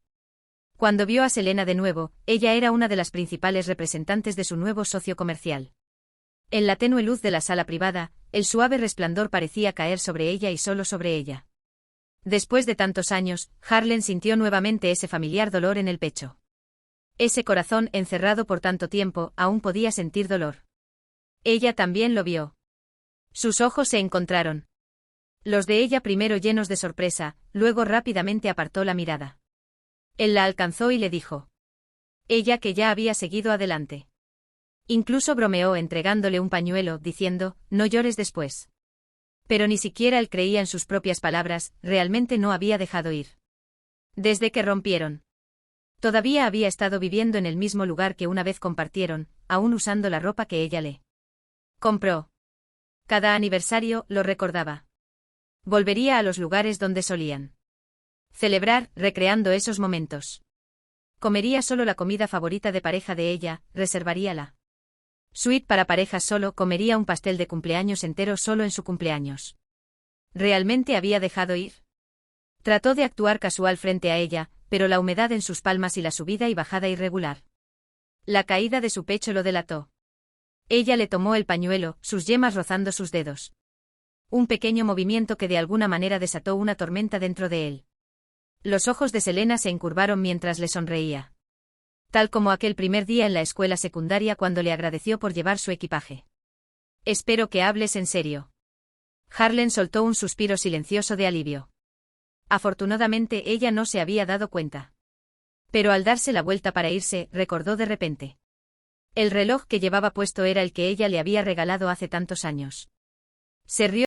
Cuando vio a Selena de nuevo, ella era una de las principales representantes de su nuevo socio comercial. En la tenue luz de la sala privada, el suave resplandor parecía caer sobre ella y solo sobre ella. Después de tantos años, Harlan sintió nuevamente ese familiar dolor en el pecho. Ese corazón encerrado por tanto tiempo, aún podía sentir dolor. Ella también lo vio. Sus ojos se encontraron. Los de ella primero llenos de sorpresa, luego rápidamente apartó la mirada. Él la alcanzó y le dijo. Ella que ya había seguido adelante. Incluso bromeó entregándole un pañuelo, diciendo, no llores después. Pero ni siquiera él creía en sus propias palabras, realmente no había dejado ir. Desde que rompieron. Todavía había estado viviendo en el mismo lugar que una vez compartieron, aún usando la ropa que ella le compró. Cada aniversario lo recordaba. Volvería a los lugares donde solían celebrar, recreando esos momentos. Comería solo la comida favorita de pareja de ella, reservaría la suite para parejas solo, comería un pastel de cumpleaños entero solo en su cumpleaños. ¿Realmente había dejado ir? Trató de actuar casual frente a ella, pero la humedad en sus palmas y la subida y bajada irregular. La caída de su pecho lo delató. Ella le tomó el pañuelo, sus yemas rozando sus dedos. Un pequeño movimiento que de alguna manera desató una tormenta dentro de él. Los ojos de Selena se encurvaron mientras le sonreía. Tal como aquel primer día en la escuela secundaria cuando le agradeció por llevar su equipaje. Espero que hables en serio. Harlan soltó un suspiro silencioso de alivio. Afortunadamente ella no se había dado cuenta. Pero al darse la vuelta para irse, recordó de repente. El reloj que llevaba puesto era el que ella le había regalado hace tantos años. Se rió